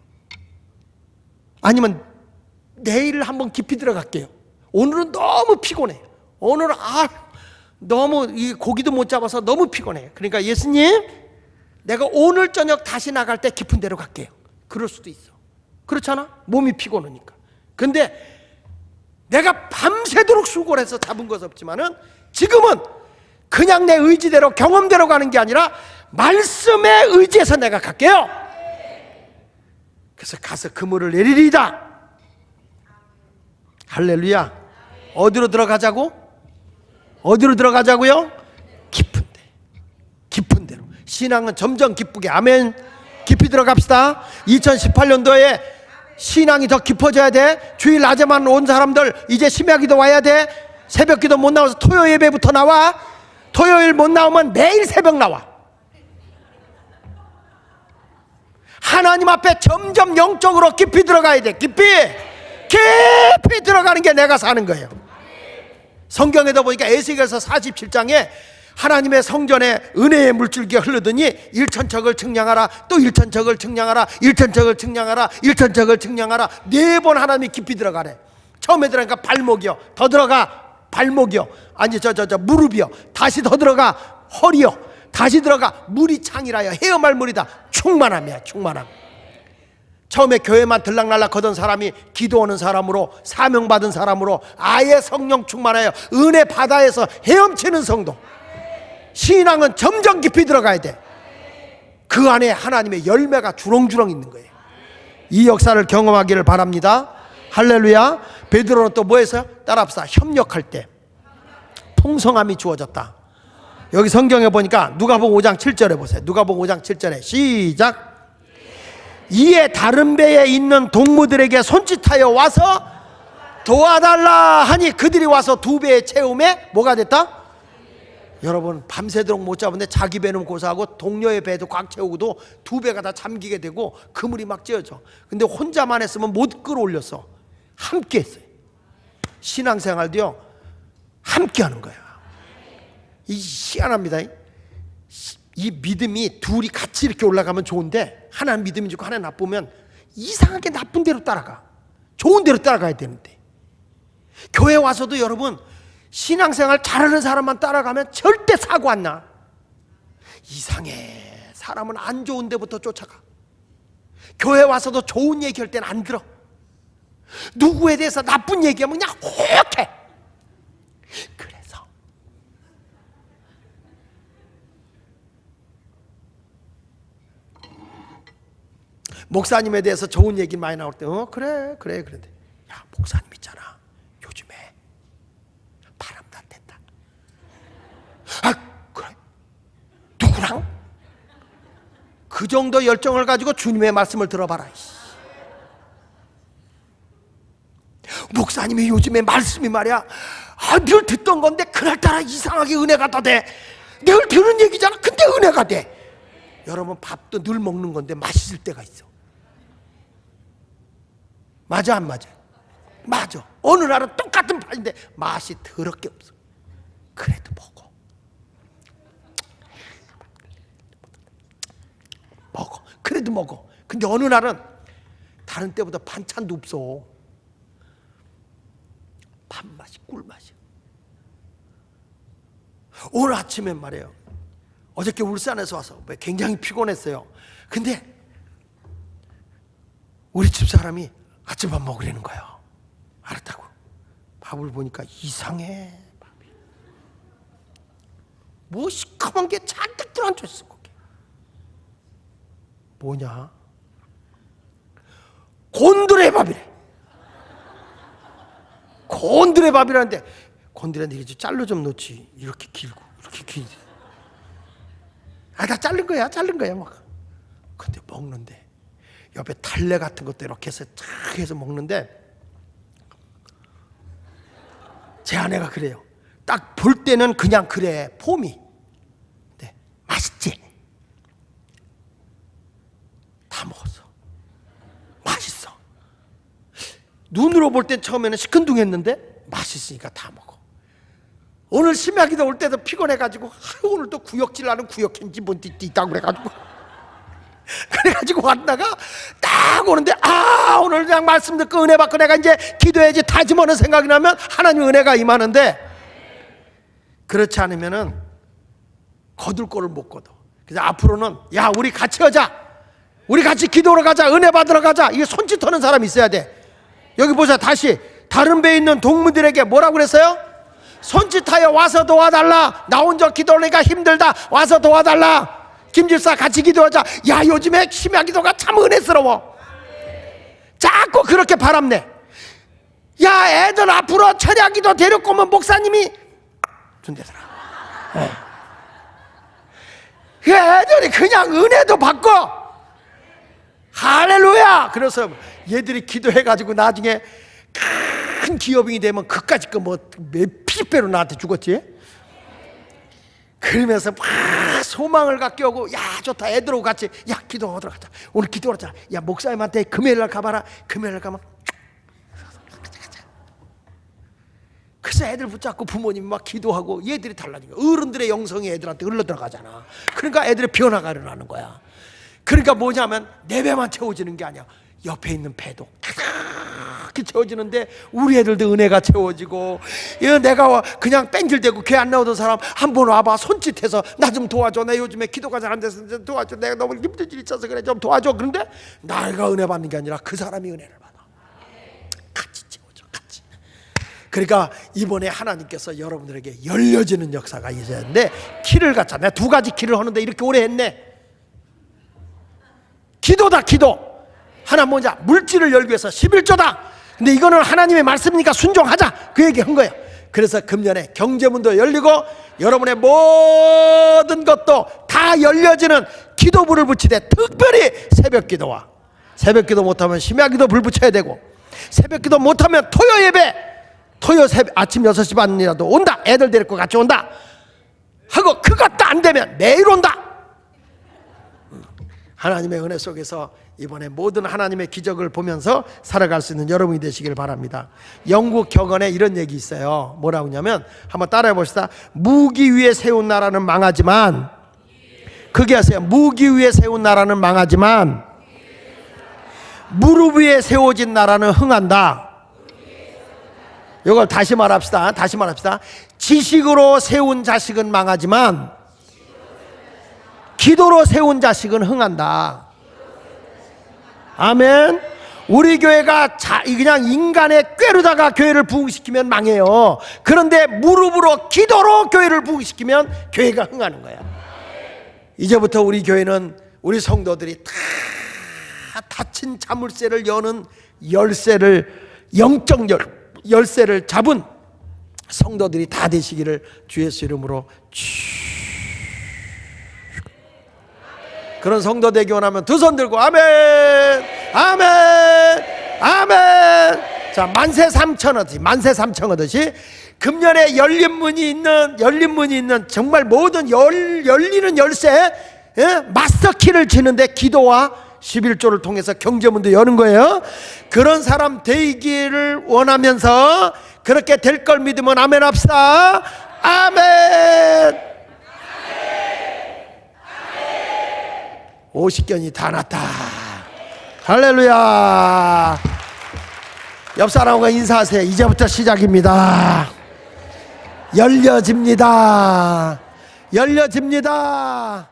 아니면 내일 한번 깊이 들어갈게요. 오늘은 너무 피곤해요. 오늘은 너무 이 고기도 못 잡아서 너무 피곤해요. 그러니까 예수님, 내가 오늘 저녁 다시 나갈 때 깊은 데로 갈게요. 그럴 수도 있어. 그렇잖아? 몸이 피곤하니까. 근데 내가 밤새도록 수고를 해서 잡은 것 없지만은 지금은 그냥 내 의지대로 경험대로 가는 게 아니라 말씀에 의지해서 내가 갈게요. 그래서 가서 그물을 내리리이다. 할렐루야. 어디로 들어가자고? 어디로 들어가자고요? 깊은 데. 깊은 데로. 신앙은 점점 기쁘게. 아멘. 깊이 들어갑시다. 2018년도에 신앙이 더 깊어져야 돼. 주일 낮에만 온 사람들 이제 심야기도 와야 돼. 새벽기도 못 나와서 토요 예배부터 나와. 토요일 못 나오면 내일 새벽 나와. 하나님 앞에 점점 영적으로 깊이 들어가야 돼. 깊이 들어가는 게 내가 사는 거예요. 성경에도 보니까 에스겔서 47장에 하나님의 성전에 은혜의 물줄기가 흐르더니 일천척을 측량하라, 또 일천척을 측량하라, 일천척을 측량하라, 일천척을 측량하라. 4번 하나님이 깊이 들어가래. 처음에 들어가니까 발목이요, 더 들어가 발목이요, 아니 저 무릎이요, 다시 더 들어가 허리요, 다시 들어가 물이 창이라요. 헤엄할 물이다. 충만함이야, 충만함. 처음에 교회만 들락날락 하던 사람이 기도하는 사람으로, 사명받은 사람으로 아예 성령 충만하여 은혜 바다에서 헤엄치는 성도. 신앙은 점점 깊이 들어가야 돼. 그 안에 하나님의 열매가 주렁주렁 있는 거예요. 이 역사를 경험하기를 바랍니다. 할렐루야. 베드로는 또 뭐 했어요? 따라합시다. 협력할 때 풍성함이 주어졌다. 여기 성경에 보니까 누가복음 5장 7절에 보세요. 누가복음 5장 7절에 시작. 이에 다른 배에 있는 동무들에게 손짓하여 와서 도와달라 하니 그들이 와서 2배의 채움에 뭐가 됐다? 여러분, 밤새도록 못 잡은데 자기 배는 고사하고 동료의 배도 꽉 채우고도 2배가 다 잠기게 되고 그물이 막 찌어져. 근데 혼자만 했으면 못 끌어올렸어. 함께 했어요. 신앙생활도요, 함께 하는 거야. 이 희한합니다. 이 믿음이 둘이 같이 이렇게 올라가면 좋은데 하나는 믿음이 좋고 하나는 나쁘면 이상하게 나쁜 대로 따라가. 좋은 대로 따라가야 되는데, 교회 와서도 여러분 신앙생활 잘하는 사람만 따라가면 절대 사고 안 나. 이상해. 사람은 안 좋은 데부터 쫓아가. 교회 와서도 좋은 얘기할 때는 안 들어. 누구에 대해서 나쁜 얘기하면 그냥 혹해. 그래서 목사님에 대해서 좋은 얘기 많이 나올 때 그래 그런데 야 목사님 있잖아 요즘에 바람났댔다. 아 그래? 누구랑? 그 정도 열정을 가지고 주님의 말씀을 들어봐라. 목사님이 요즘에 말씀이 말이야 늘 듣던 건데 그날따라 이상하게 은혜가 더 돼. 늘 듣는 얘기잖아. 근데 은혜가 돼. 여러분 밥도 늘 먹는 건데 맛있을 때가 있어. 맞아 안 맞아? 맞아. 어느 날은 똑같은 밥인데 맛이 더럽게 없어. 그래도 먹어. 그래도 먹어. 근데 어느 날은 다른 때보다 반찬도 없어. 밥맛이 꿀맛이야. 오늘 아침에 말이에요. 어저께 울산에서 와서 굉장히 피곤했어요. 근데 우리 집사람이 아침밥 먹으려는 거예요. 알았다고. 밥을 보니까 이상해. 밥이. 뭐 시커먼 게 잔뜩 들어앉아 있어. 거기. 뭐냐? 곤드레 밥이래. 곤드레 밥이라는데 곤드레는 이게 잘로 좀 놓지. 이렇게 길고 이렇게 길지. 다 자른 거야 막. 근데 먹는데 옆에 달래 같은 것도 이렇게 해서 쫙 해서 먹는데 제 아내가 그래요. 딱 볼 때는 그냥 그래 폼이. 근데 맛있지? 다 먹었어. 맛있어. 눈으로 볼 땐 처음에는 시큰둥했는데 맛있으니까 다 먹어. 오늘 심야기도 올 때도 피곤해가지고 오늘 또 구역질 나는 구역인지 뭔지 있다고 그래가지고 왔다가 딱 오는데 오늘 그냥 말씀 듣고 은혜 받고 내가 이제 기도해야지 다짐하는 생각이 나면 하나님 은혜가 임하는데 그렇지 않으면은 거둘 거를 못 거둬. 그래서 앞으로는 야 우리 같이 하자. 우리 같이 기도로 가자. 은혜 받으러 가자. 이게 손짓하는 사람이 있어야 돼. 여기 보자. 다시 다른 배에 있는 동무들에게 뭐라고 그랬어요? 손짓하여 와서 도와달라. 나 혼자 기도하니까 힘들다. 와서 도와달라. 김집사 같이 기도하자. 야 요즘에 심야 기도가 참 은혜스러워. 자꾸 그렇게 바람내. 야 애들 앞으로 철야 기도 데리고 오면 목사님이 준대더라. 애들이 그냥 은혜도 받고 할렐루야. 그래서 얘들이 기도해가지고 나중에 큰 기업인이 되면 그까짓 거 뭐 몇십 배로 나한테 죽었지. 그러면서 막 소망을 갖게 오고 야 좋다 애들하고 같이 야 기도하러 가자. 오늘 기도하자. 야 목사님한테 금요일날 가봐라. 금요일날 가면 그래서 애들 붙잡고 부모님이 막 기도하고 얘들이 달라지고 어른들의 영성이 애들한테 흘러들어가잖아. 그러니까 애들의 변화가 일어나는 거야. 그러니까 뭐냐면 내 배만 채워지는 게 아니야. 옆에 있는 배도 가득히 채워지는데 우리 애들도 은혜가 채워지고 내가 그냥 뺑질대고 교회 안 나오던 사람 한번 와봐. 손짓해서 나 좀 도와줘. 나 요즘에 기도가 잘 안 돼서 좀 도와줘. 내가 너무 힘든 일 있어서 그래 좀 도와줘. 그런데 내가 은혜 받는 게 아니라 그 사람이 은혜를 받아. 같이 채워져. 같이. 그러니까 이번에 하나님께서 여러분들에게 열려지는 역사가 있어야 하는데 키를 갖자. 내가 두 가지 키를 하는데 이렇게 오래 했네. 기도다 기도. 하나 뭐냐 물질을 열기 위해서 11조다. 근데 이거는 하나님의 말씀이니까 순종하자 그 얘기 한 거예요. 그래서 금년에 경제문도 열리고 여러분의 모든 것도 다 열려지는 기도불을 붙이되 특별히 새벽기도와 새벽기도 못하면 심야기도 불 붙여야 되고 새벽기도 못하면 토요 예배 토요 새벽 아침 6시 반이라도 온다. 애들 데리고 같이 온다 하고 그것도 안 되면 매일 온다. 하나님의 은혜 속에서 이번에 모든 하나님의 기적을 보면서 살아갈 수 있는 여러분이 되시길 바랍니다. 영국 격언에 이런 얘기 있어요. 뭐라고 하냐면 한번 따라해 봅시다. 무기 위에 세운 나라는 망하지만 그게 하세요. 무기 위에 세운 나라는 망하지만 무릎 위에 세워진 나라는 흥한다. 이걸 다시 말합시다. 지식으로 세운 자식은 망하지만 기도로 세운 자식은 흥한다. 아멘. 우리 교회가 그냥 인간의 꾀로다가 교회를 부흥시키면 망해요. 그런데 무릎으로 기도로 교회를 부흥시키면 교회가 흥하는 거야. 이제부터 우리 교회는 우리 성도들이 다 닫힌 자물쇠를 여는 열쇠를, 영적 열쇠를 잡은 성도들이 다 되시기를 주 예수 이름으로 그런 성도 되기 원하면 두 손 들고 아멘, 아멘, 아멘. 자, 만세 삼천 얻듯이 금년에 열린 문이 있는 정말 모든 열리는 열쇠, 마스터키를 쥐는데 기도와 11조를 통해서 경제문도 여는 거예요. 그런 사람 되기를 원하면서 그렇게 될 걸 믿으면 아멘 합시다. 아멘. 50견이 다 났다. 할렐루야. 옆 사람과 인사하세요. 이제부터 시작입니다. 열려집니다. 열려집니다.